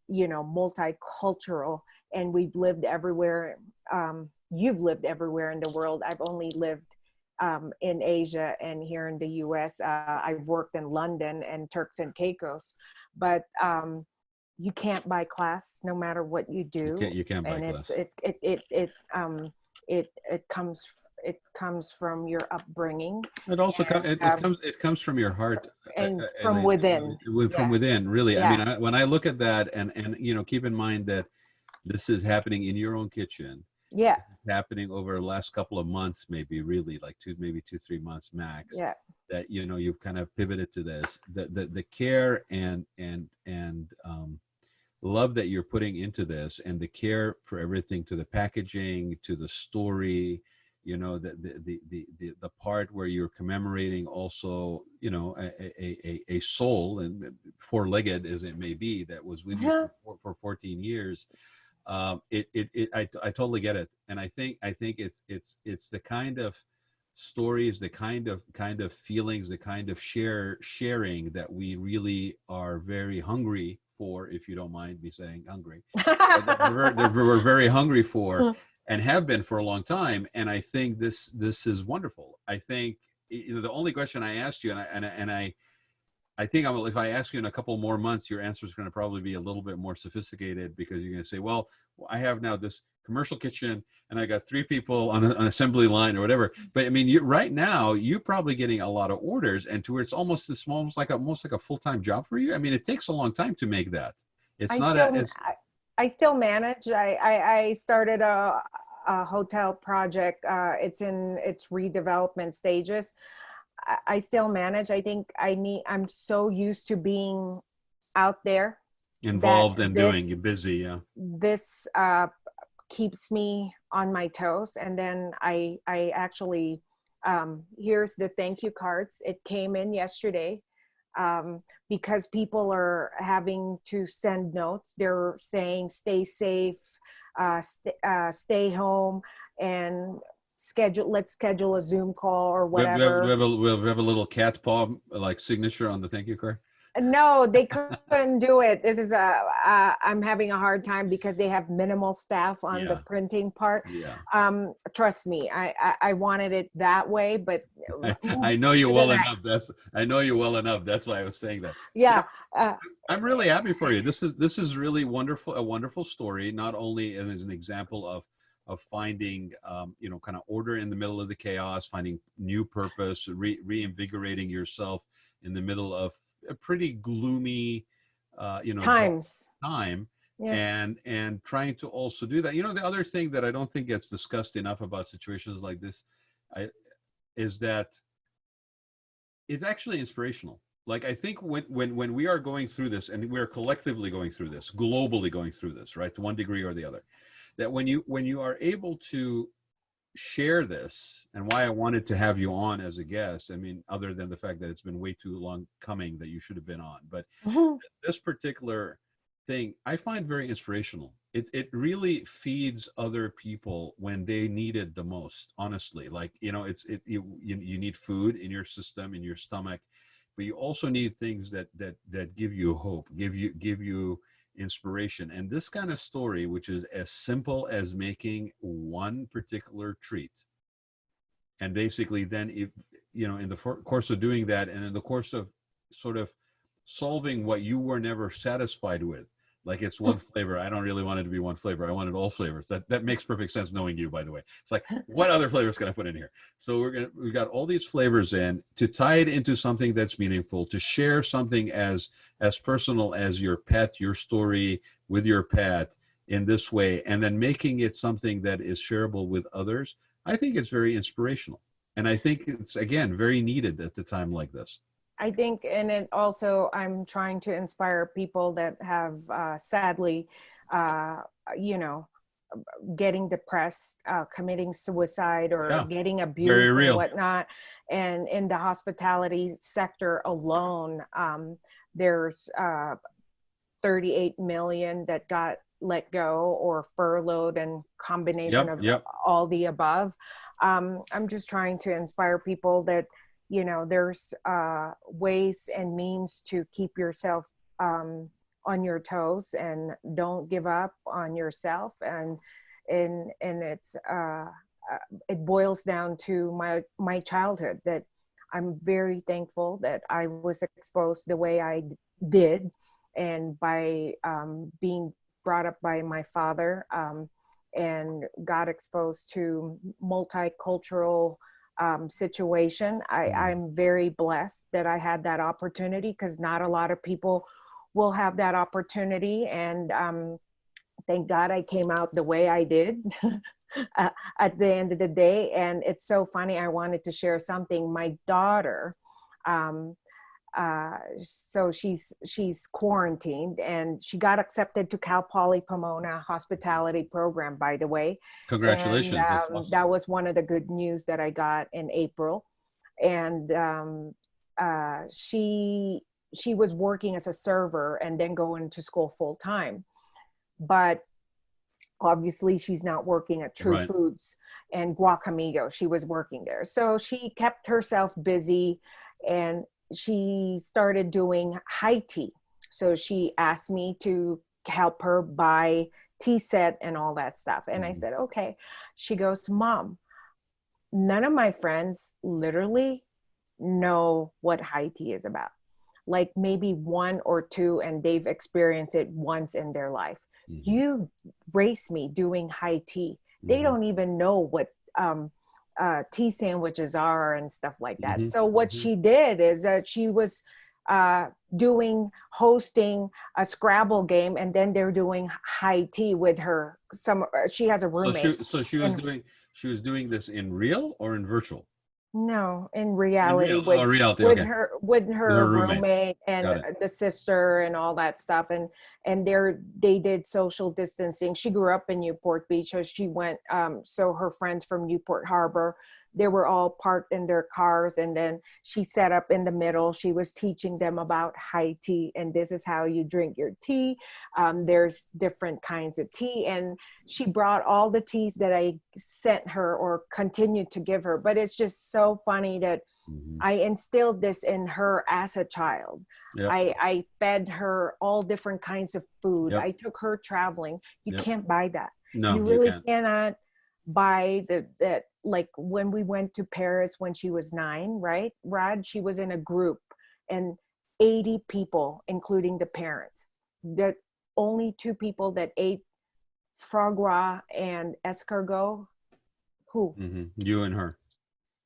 multicultural, and we've lived everywhere. You've lived everywhere in the world. I've only lived in Asia and here in the US. I've worked in London and Turks and Caicos, but you can't buy class no matter what you do. You can't buy class. It comes from your upbringing. It also it comes from your heart and from within. From within, really. Yeah. I mean, when I look at that, and keep in mind that this is happening in your own kitchen. Yeah. It's happening over the last couple of months, maybe, really, like 2-3 months max. Yeah. That you've kind of pivoted to this. The care and love that you're putting into this, and the care for everything, to the packaging, to the story, you know, the part where you're commemorating also, you know, a soul, and four-legged as it may be, that was with you Yeah. for 14 years. I totally get it. And I think it's the kind of stories, the kind of feelings, the kind of sharing that we really are very hungry for, if you don't mind me saying hungry, that we're very hungry for, and have been for a long time. And I think this is wonderful. I think, you know, the only question I asked you, I think if I ask you in a couple more months, your answer is going to probably be a little bit more sophisticated, because you're going to say, well, I have now this commercial kitchen, and I got 3 people on an assembly line or whatever. But I mean, right now, you're probably getting a lot of orders, and to where it's almost like a full-time job for you. I mean, it takes a long time to make that. It's I not still, it's I still manage. I started a hotel project. It's in its redevelopment stages. I still manage. I think I'm so used to being out there that involved in doing. You're busy, yeah. this keeps me on my toes. And then I actually, here's the thank you cards. It came in yesterday, because people are having to send notes. They're saying, stay safe, stay home, and let's schedule a Zoom call or whatever. We have a little cat paw like signature on the thank you card. No, they couldn't do it. This is I'm having a hard time because they have minimal staff on the Yeah, printing part. yeah. Trust me, I wanted it that way, but I know you to the well next. enough. I know you well enough. That's why I was saying that. You know, Yeah. I'm really happy for you. This is really wonderful, a wonderful story. Not only as an example of finding, you know, kind of order in the middle of the chaos, finding new purpose, reinvigorating yourself in the middle of a pretty gloomy, you know, dark Times. time, Yeah. and trying to also do that. You know, the other thing that I don't think gets discussed enough about situations like this, is that it's actually inspirational. Like, I think when we are going through this, and we are collectively going through this, globally going through this, right, to one degree or the other, that when you are able to share this, and why I wanted to have you on as a guest, I mean, other than the fact that it's been way too long coming that you should have been on, but Mhm. this particular thing I find very inspirational. It really feeds other people when they need it the most, honestly. Like, you know, you need food in your system, in your stomach, but you also need things that give you hope, give you inspiration. And this kind of story, which is as simple as making one particular treat, and basically then, if you know, in the course of doing that, and in the course of sort of solving what you were never satisfied with, like, it's one flavor, I don't really want it to be one flavor, I wanted all flavors. That makes perfect sense, knowing you, by the way. It's like, what other flavors can I put in here? So we've got all these flavors in, to tie it into something that's meaningful, to share something as personal as your pet, your story with your pet, in this way, and then making it something that is shareable with others. I think it's very inspirational. And I think it's, again, very needed at the time like this. I think, and it also, I'm trying to inspire people that have sadly, uh, you know, getting depressed, committing suicide, or Yeah, getting very abuse and real. whatnot. And in the hospitality sector alone, there's 38 million that got let go or furloughed, and combination Yep, of yep. all the above. I'm just trying to inspire people that, you know, there's ways and means to keep yourself on your toes, and don't give up on yourself. And it's it boils down to my childhood, that I'm very thankful that I was exposed the way I did, and by being brought up by my father, and got exposed to multicultural situation. I'm very blessed that I had that opportunity, because not a lot of people will have that opportunity. And thank God I came out the way I did at the end of the day. And it's so funny, I wanted to share something. My daughter, So she's quarantined, and she got accepted to Cal Poly Pomona hospitality program, by the way. And Congratulations. That's awesome. that was one of the good news that I got in April. And she was working as a server and then going to school full time. But obviously she's not working at True Right. Foods and Guacamigos. She was working there. So she kept herself busy, and she started doing high tea. So she asked me to help her buy tea set and all that stuff. And I said, okay. She goes, Mom, none of my friends literally know what high tea is about. Like maybe one or two, and they've experienced it once in their life. You race me doing high tea. They don't even know what tea sandwiches are and stuff like that. So what she did is that she was hosting a Scrabble game, and then they're doing high tea with her. She has a roommate. So she was doing this in real or in virtual? No, in reality, In real. Reality. with Okay. her roommate. roommate and the sister and all that stuff, and they did social distancing. She grew up in Newport Beach, so she went. So her friends from Newport Harbor, they were all parked in their cars, and then she set up in the middle. She was teaching them about high tea, and this is how you drink your tea. There's different kinds of tea, and she brought all the teas that I sent her or continued to give her. But it's just so funny that I instilled this in her as a child. Yep. I fed her all different kinds of food. Yep. I took her traveling. You can't buy that. No, you really can't. cannot buy that. Like when we went to Paris when she was 9, right, Raad? She was in a group, and 80 people, including the parents. That only 2 people that ate foie gras and escargot. Who? You and her.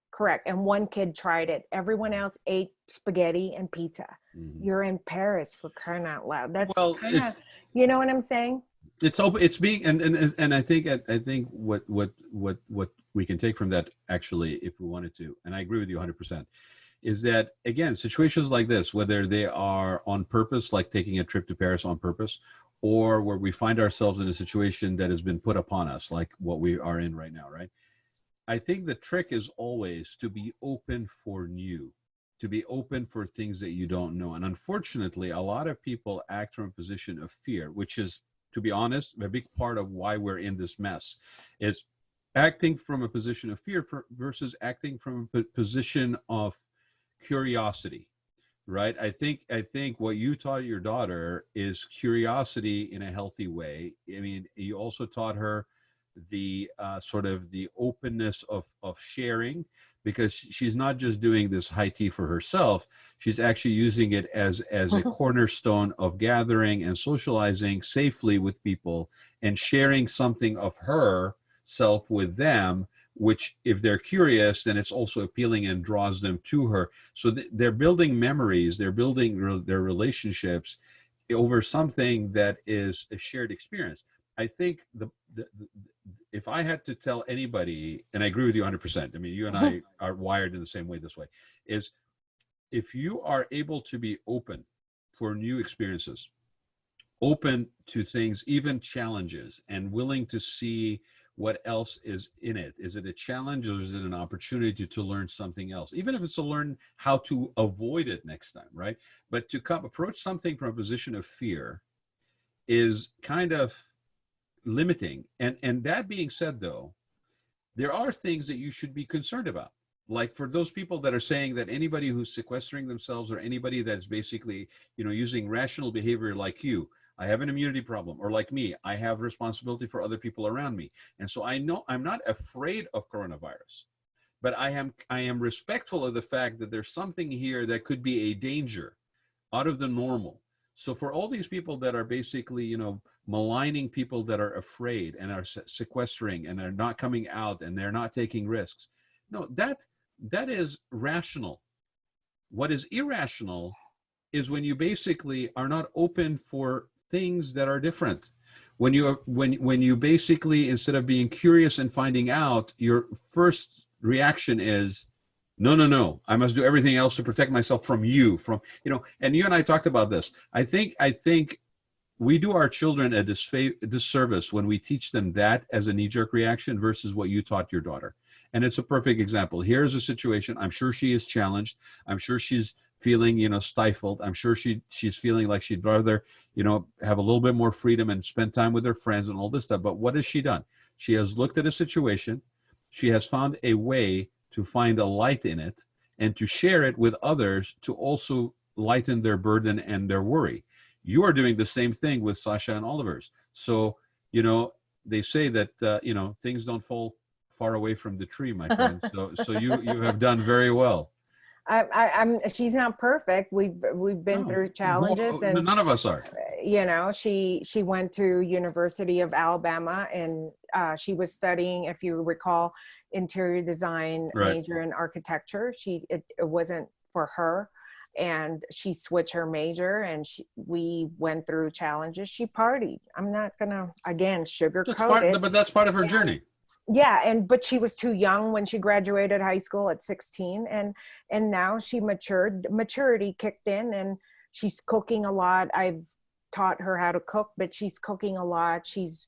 Correct. And 1 kid tried it. Everyone else ate spaghetti and pizza. You're in Paris, for crying out loud. That's kind of, you know what I'm saying? It's open. It's being, and I think what we can take from that, actually, if we wanted to, and I agree with you 100%, is that, again, situations like this, whether they are on purpose, like taking a trip to Paris on purpose, or where we find ourselves in a situation that has been put upon us, like what we are in right now, right? I think the trick is always to be open for new, to be open for things that you don't know. And unfortunately, a lot of people act from a position of fear, which is, to be honest, a big part of why we're in this mess, is acting from a position of fear versus acting from a position of curiosity, right? I think what you taught your daughter is curiosity in a healthy way. I mean, you also taught her the sort of the openness of sharing, because she's not just doing this high tea for herself. She's actually using it as a cornerstone of gathering and socializing safely with people and sharing something of herself with them, which, if they're curious, then it's also appealing and draws them to her. So they're building memories, they're building their relationships over something that is a shared experience. I think if I had to tell anybody, and I agree with you 100%, I mean, you and I are wired in the same way this way, is if you are able to be open for new experiences, open to things, even challenges, and willing to see what else is in it. Is it a challenge, or is it an opportunity to learn something else? Even if it's to learn how to avoid it next time, right? But to approach something from a position of fear is kind of limiting. And that being said, though, there are things that you should be concerned about. Like, for those people that are saying that anybody who's sequestering themselves, or anybody that's basically, using rational behavior, like you, I have an immunity problem, or like me, I have responsibility for other people around me. And so I know I'm not afraid of coronavirus, but I am respectful of the fact that there's something here that could be a danger out of the normal. So for all these people that are basically, maligning people that are afraid and are sequestering and are not coming out and they're not taking risks, no, that is rational. What is irrational is when you basically are not open for things that are different. When you basically, instead of being curious and finding out, your first reaction is No, no, no. I must do everything else to protect myself from you, and you and I talked about this. I think we do our children a disservice when we teach them that as a knee-jerk reaction versus what you taught your daughter. And it's a perfect example. Here's a situation. I'm sure she is challenged. I'm sure she's feeling, stifled. I'm sure she's feeling like she'd rather, have a little bit more freedom and spend time with her friends and all this stuff. But what has she done? She has looked at a situation. She has found a way to find a light in it and to share it with others to also lighten their burden and their worry. You are doing the same thing with Sasha and Oliver's. So, they say that, things don't fall far away from the tree, my friend. So you have done very well. She's not perfect. We've been through challenges, and none of us are. She went to University of Alabama, and she was studying, if you recall, interior design, Right. major in architecture. It wasn't for her, and she switched her major, and we went through challenges. She partied. I'm not gonna again sugarcoat it, but that's part of her journey. Yeah, but she was too young when she graduated high school at 16, and now she maturity kicked in, and she's cooking a lot. I've taught her how to cook, but she's cooking a lot. She's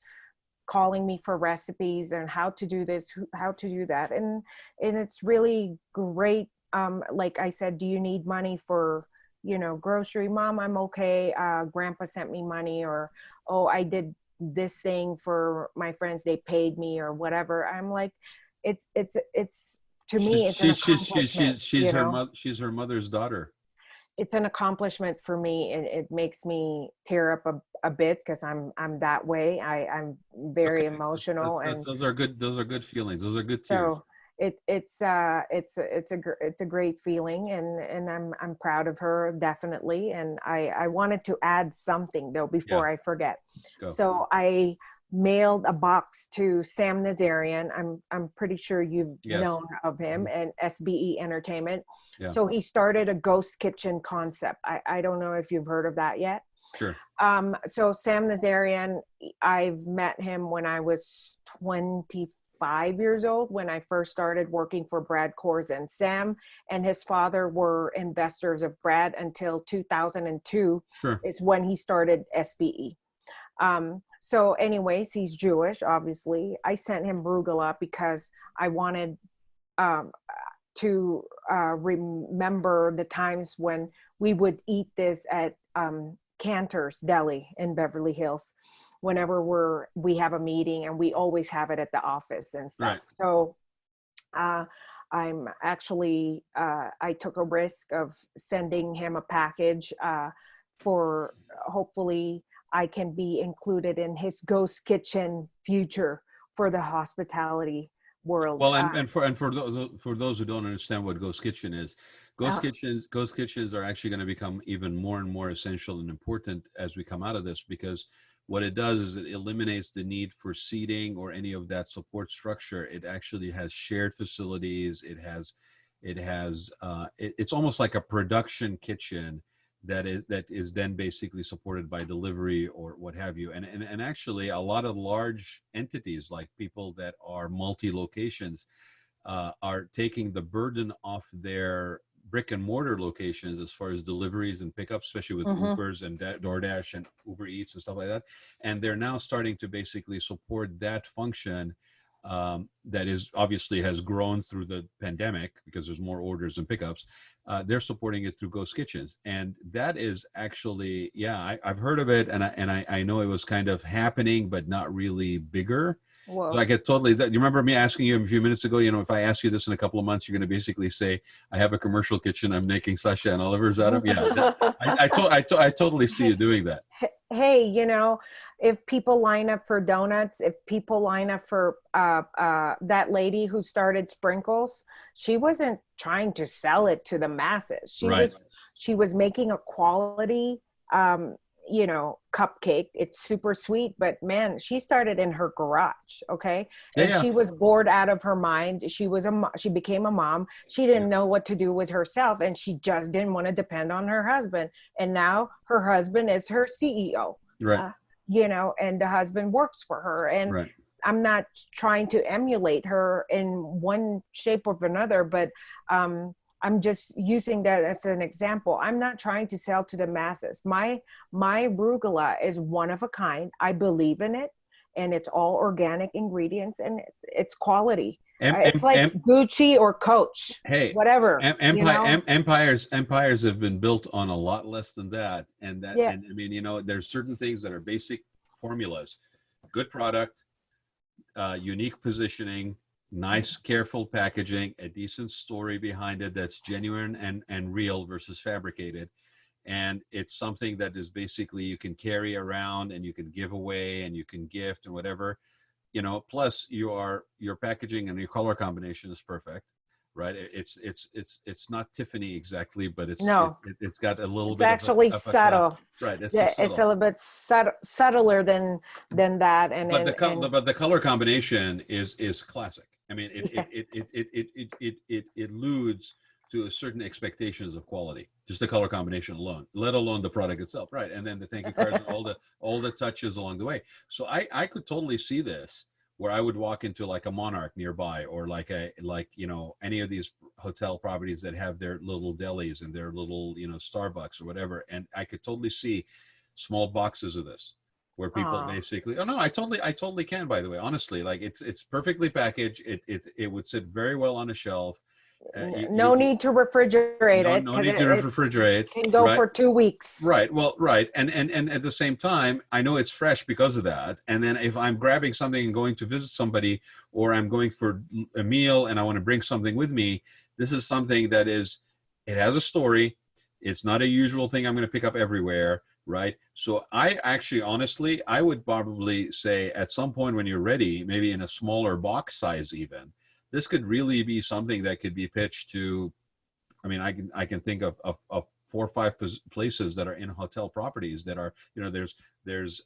calling me for recipes and how to do this, how to do that, and it's really great. Like I said, do you need money for grocery? Mom, I'm okay. Grandpa sent me money, or oh, I did this thing for my friends, they paid me, or whatever. I'm like, it's to me, it's an accomplishment. She's her mother's daughter. It's an accomplishment for me, and it makes me tear up a bit, because I'm that way. I'm very emotional, and those are good feelings. Those are good tears. So it's a great feeling, and I'm proud of her, definitely. And I wanted to add something though before I forget. Go. So I mailed a box to Sam Nazarian. I'm pretty sure you've known of him, and SBE Entertainment. Yeah. So he started a ghost kitchen concept. I don't know if you've heard of that yet. Sure. So Sam Nazarian, I've met him when I was 25 years old, when I first started working for Brad Corzine. Sam and his father were investors of Brad until 2002 is when he started SBE. So anyways, he's Jewish, obviously. I sent him arugula because I wanted to remember the times when we would eat this at Cantor's Deli in Beverly Hills. Whenever we have a meeting, and we always have it at the office and stuff. Right. So I'm actually, I took a risk of sending him a package for hopefully I can be included in his ghost kitchen future for the hospitality world. Well, and for those who don't understand what ghost kitchen is, ghost kitchens are actually going to become even more and more essential and important as we come out of this, because what it does is it eliminates the need for seating or any of that support structure. It actually has shared facilities. It's almost like a production kitchen that is then basically supported by delivery or what have you. And actually a lot of large entities, like people that are multi-locations, are taking the burden off their brick and mortar locations as far as deliveries and pickups, especially with Ubers and DoorDash and Uber Eats and stuff like that. And they're now starting to basically support that function that is obviously has grown through the pandemic because there's more orders and pickups. They're supporting it through ghost kitchens. And that is actually, I've heard of it. And I know it was kind of happening, but not really bigger. Whoa. So I get totally, you remember me asking you a few minutes ago, if I ask you this in a couple of months, you're going to basically say, I have a commercial kitchen I'm making Sasha and Oliver's out of. Yeah, I totally see you doing that. Hey, if people line up for donuts, if people line up for that lady who started Sprinkles, she wasn't trying to sell it to the masses. She was making a quality cupcake. It's super sweet, but man, she started in her garage. Okay. And she was bored out of her mind. She became a mom. She didn't know what to do with herself, and she just didn't want to depend on her husband. And now her husband is her CEO, right. And the husband works for her. And not trying to emulate her in one shape or another, but I'm just using that as an example. I'm not trying to sell to the masses. My arugula is one of a kind. I believe in it, and it's all organic ingredients, and it's quality. It's like Gucci or Coach, hey, whatever. empires have been built on a lot less than that, and Yeah. and I mean, there's certain things that are basic formulas: good product, unique positioning, nice, careful packaging, a decent story behind it that's genuine and real versus fabricated. And it's something that is basically you can carry around and you can give away and you can gift and whatever, plus your packaging and your color combination is perfect, right? It's not Tiffany exactly, but it's got a little bit actually of subtle. Right. It's a little bit subtler than that. And but the color combination is classic. I mean, it alludes to a certain expectations of quality, just the color combination alone, let alone the product itself, right? And then the thank you cards and all the touches along the way. So I could totally see this where I would walk into like a Monarch nearby, or like any of these hotel properties that have their little delis and their little Starbucks or whatever, and I could totally see small boxes of this where people basically, oh no, I totally can, by the way, honestly, like it's perfectly packaged. It would sit very well on a shelf. No need to refrigerate it. No need to refrigerate. It can go for 2 weeks. Right. Well, right. And at the same time, I know it's fresh because of that. And then if I'm grabbing something and going to visit somebody, or I'm going for a meal and I want to bring something with me, this is something that it has a story. It's not a usual thing I'm going to pick up everywhere. Right. So I actually, honestly, I would probably say at some point when you're ready, maybe in a smaller box size even, this could really be something that could be pitched to, I mean, I can think of 4 or 5 places that are in hotel properties that are, there's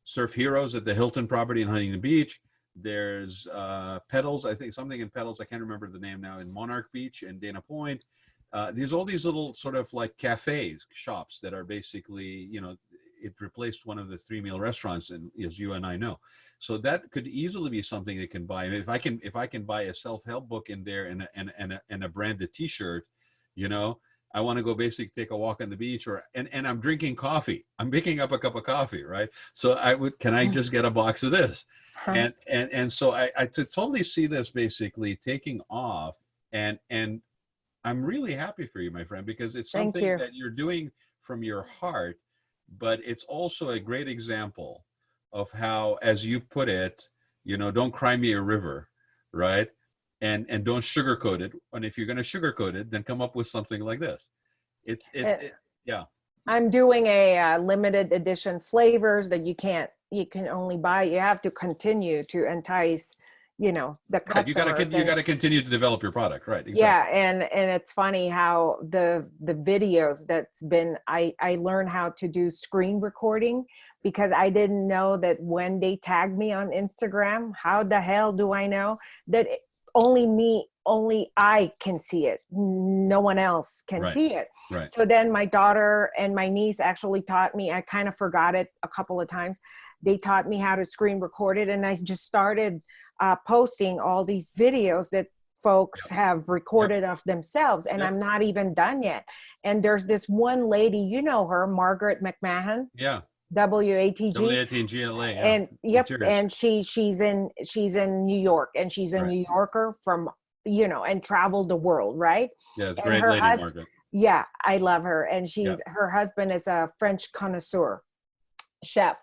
Surf Heroes at the Hilton property in Huntington Beach. There's Petals, I think something in Petals, I can't remember the name now, in Monarch Beach and Dana Point. There's all these little sort of like cafes, shops that are basically, it replaced one of the 3-meal restaurants, and as you and I know, so that could easily be something they can buy. I mean, if I can buy a self-help book in there and a branded T-shirt, I want to go basically take a walk on the beach, and I'm drinking coffee. I'm picking up a cup of coffee, right? So can I just get a box of this? And so I totally see this basically taking off, and I'm really happy for you, my friend, because it's something that you're doing from your heart. But it's also a great example of how, as you put it, don't cry me a river, right? And don't sugarcoat it. And if you're going to sugarcoat it, then come up with something like this. Yeah. I'm doing a limited edition flavors that you can only buy. You have to continue to entice, the customers. You got to continue to develop your product, right? Exactly. Yeah, and it's funny how the videos I learned how to do screen recording, because I didn't know that when they tagged me on Instagram. How the hell do I know that only I can see it, no one else can see it. Right. So then my daughter and my niece actually taught me. I kind of forgot it a couple of times. They taught me how to screen record it, and I just started posting all these videos that folks have recorded of themselves, and I'm not even done yet. And there's this one lady, her, Margaret McMahon. Yeah. WATG. WATGLA. Yeah. And and she's in New York, and she's a New Yorker from, and traveled the world, right? Yeah, it's a great lady, Margaret. Yeah, I love her. And her husband is a French connoisseur chef,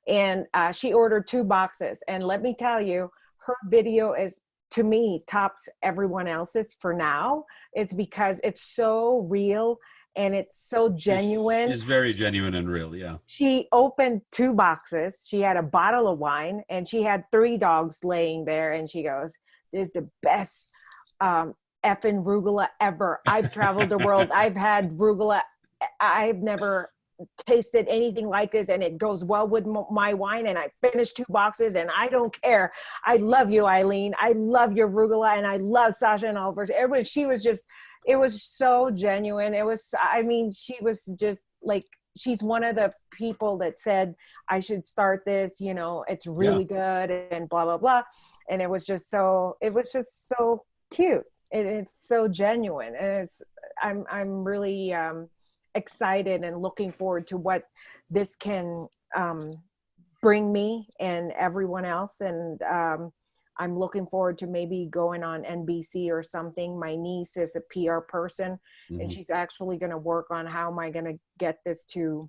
and she ordered 2 boxes. And let me tell you, her video is, to me, tops everyone else's for now. It's because it's so real and it's so genuine. She's very genuine and real, yeah. She opened 2 boxes. She had a bottle of wine, and she had 3 dogs laying there, and she goes, "This is the best effing rugula ever. I've traveled the world. I've had rugula. I've never tasted anything like this, and it goes well with my wine, and I finished 2 boxes, and I don't care. I love you, Aileen. I love your rugula, and I love Sasha and Oliver." Everyone, it was so genuine. She was just like she's one of the people that said I should start this, you know, it's really good and blah blah blah. And it was just so cute. It's so genuine. And I'm really excited and looking forward to what this can bring me and everyone else. And I'm looking forward to maybe going on NBC or something. My niece is a PR person, and she's actually going to work on how am I going to get this to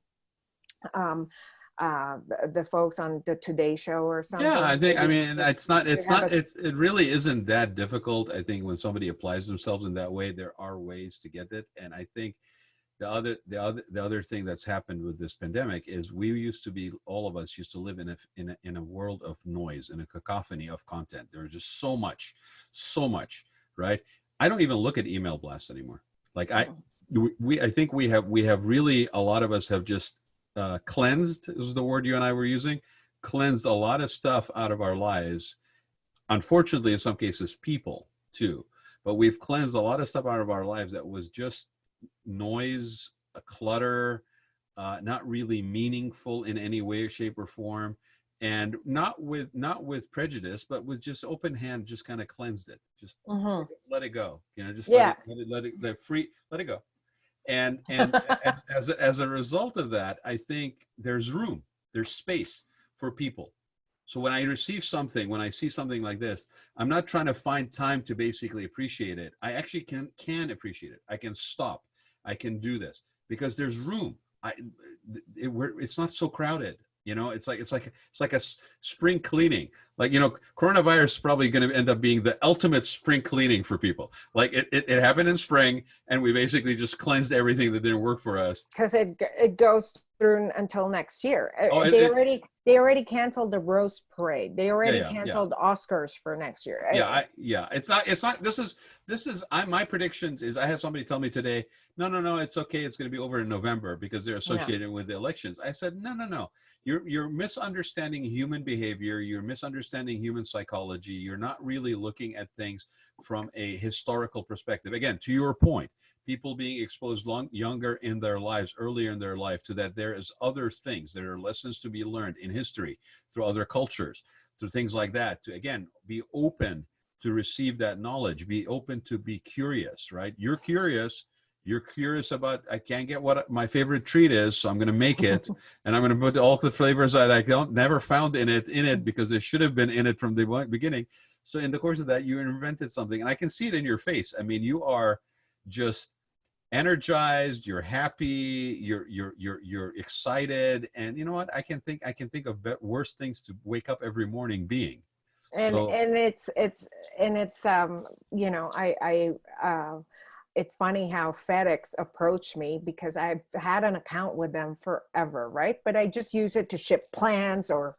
the folks on the Today Show or something. Yeah, I think, I mean, it really isn't that difficult. I think when somebody applies themselves in that way, there are ways to get it. And I think the other thing that's happened with this pandemic is all of us used to live in a world of noise, in a cacophony of content. There's just so much, right? I don't even look at email blasts anymore. Like I think we have really, a lot of us have just cleansed, is the word you and I were using, cleansed a lot of stuff out of our lives. Unfortunately, in some cases, people too, but we've cleansed a lot of stuff out of our lives that was just noise, a clutter, not really meaningful in any way, shape, or form, and not with prejudice, but with just open hand, just kind of cleansed it. Just let it go, you know, just let it go. And as a result of that, I think there's space for people. So when I see something like this, I'm not trying to find time to basically appreciate it. I actually can appreciate it. I can stop. I can do this because there's room. It's not so crowded. You know, it's like a spring cleaning. Like, you know, coronavirus is probably going to end up being the ultimate spring cleaning for people. Like it happened in spring, and we basically just cleansed everything that didn't work for us. Because it goes through until next year. They already canceled the Rose Parade. They already canceled Oscars for next year. It's not. This is. My predictions is I had somebody tell me today, no, it's okay. It's going to be over in November because they're associated with the elections. I said, no. You're misunderstanding human behavior. You're misunderstanding human psychology. You're not really looking at things from a historical perspective. Again, to your point, people being exposed younger in their lives, earlier in their life, to that there is other things. There are lessons to be learned in history, through other cultures, through things like that. To, again, be open to receive that knowledge. Be open to be curious, right? You're curious about, I can't get what my favorite treat is, so I'm going to make it, and I'm going to put all the flavors that I never found in it because they should have been in it from the beginning. So in the course of that, you invented something, and I can see it in your face. I mean, you are just energized, you're happy, you're excited, and you know what? I can think of worse things to wake up every morning being. And it's you know, it's funny how FedEx approached me because I've had an account with them forever, right? But I just use it to ship plans or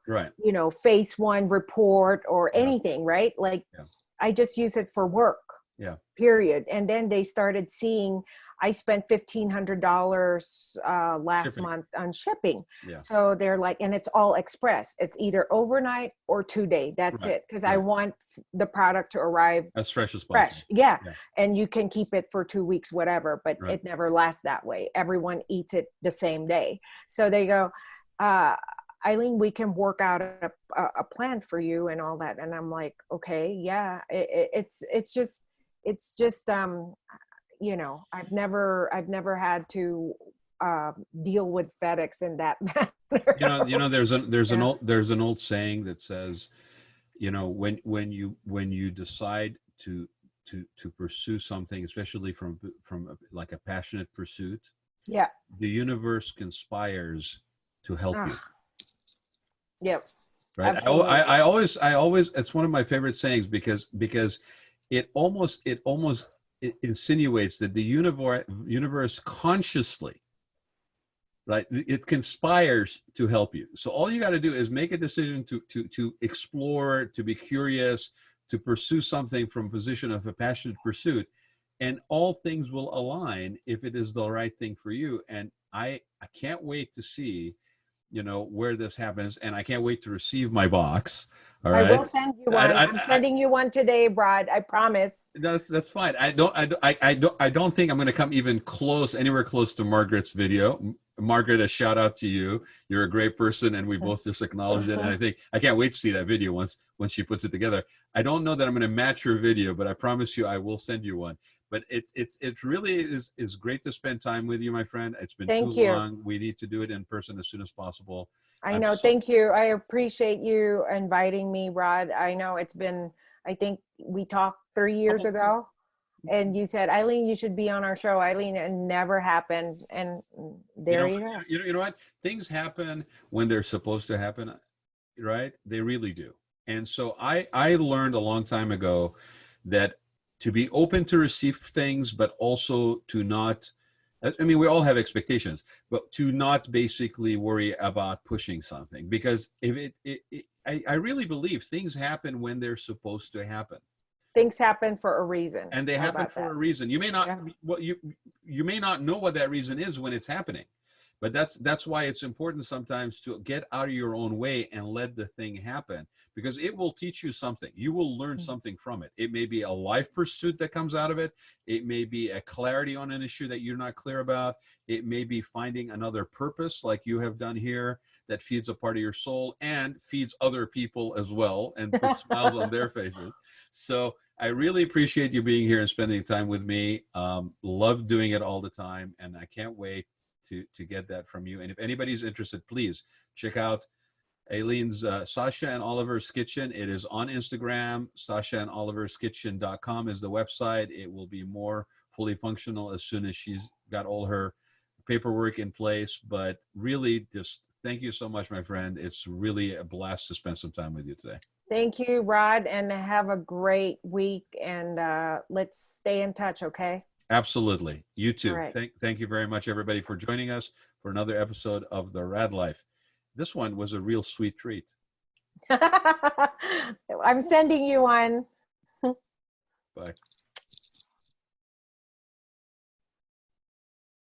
right, you know, phase one report or anything, right? Like I just use it for work. Yeah. Period. And then they started seeing I spent $1,500 last month on shipping. Yeah. So they're like, and it's all express. It's either overnight or 2-day. That's it. Because I want the product to arrive as fresh as possible. Yeah. And you can keep it for 2 weeks, whatever, but it never lasts that way. Everyone eats it the same day. So they go, Aileen, we can work out a plan for you and all that. And I'm like, okay, yeah. It's just you know, I've never had to deal with FedEx in that manner. You know, there's an old saying that says, you know, when you decide to pursue something, especially from like a passionate pursuit, the universe conspires to help you. Yep. Right. I always it's one of my favorite sayings because it almost insinuates that the universe consciously, right, it conspires to help you. So all you got to do is make a decision to explore, to be curious, to pursue something from a position of a passionate pursuit, and all things will align if it is the right thing for you. And I can't wait to see where this happens, and I can't wait to receive my box. All I right. will send you one. I'm sending you one today, Brad. I promise. That's fine. I don't think I'm going to come even anywhere close to Margaret's video. Margaret, a shout out to you. You're a great person, and we both just acknowledged it. And I think I can't wait to see that video once she puts it together. I don't know that I'm going to match her video, but I promise you I will send you one. But it really is great to spend time with you, my friend. It's been too long. We need to do it in person as soon as possible. I know. Thank you. I appreciate you inviting me, Rod. I know it's been, I think we talked 3 years ago, and you said, Aileen, you should be on our show. Aileen, it never happened. And there you go. You know what? Things happen when they're supposed to happen, right? They really do. And so I learned a long time ago that to be open to receive things, but also to not, I mean, we all have expectations, but to not basically worry about pushing something, because if I really believe things happen when they're supposed to happen. Things happen for a reason. And they happen for a reason. You may not, you may not know what that reason is when it's happening, but that's why it's important sometimes to get out of your own way and let the thing happen, because it will teach you something. You will learn something from it. It may be a life pursuit that comes out of it. It may be a clarity on an issue that you're not clear about. It may be finding another purpose like you have done here that feeds a part of your soul and feeds other people as well and puts smiles on their faces. So I really appreciate you being here and spending time with me. Love doing it all the time, and I can't wait to get that from you. And if anybody's interested, please check out Aileen's Sasha and Oliver's Kitchen. It is on Instagram. SashaandOliver'sKitchen.com is the website. It will be more fully functional as soon as she's got all her paperwork in place. But really, just thank you so much, my friend. It's really a blast to spend some time with you today. Thank you, Rod, and have a great week. And let's stay in touch, okay? Absolutely. You too. Right. Thank you very much, everybody, for joining us for another episode of the Raad Life. This one was a real sweet treat. I'm sending you one. Bye.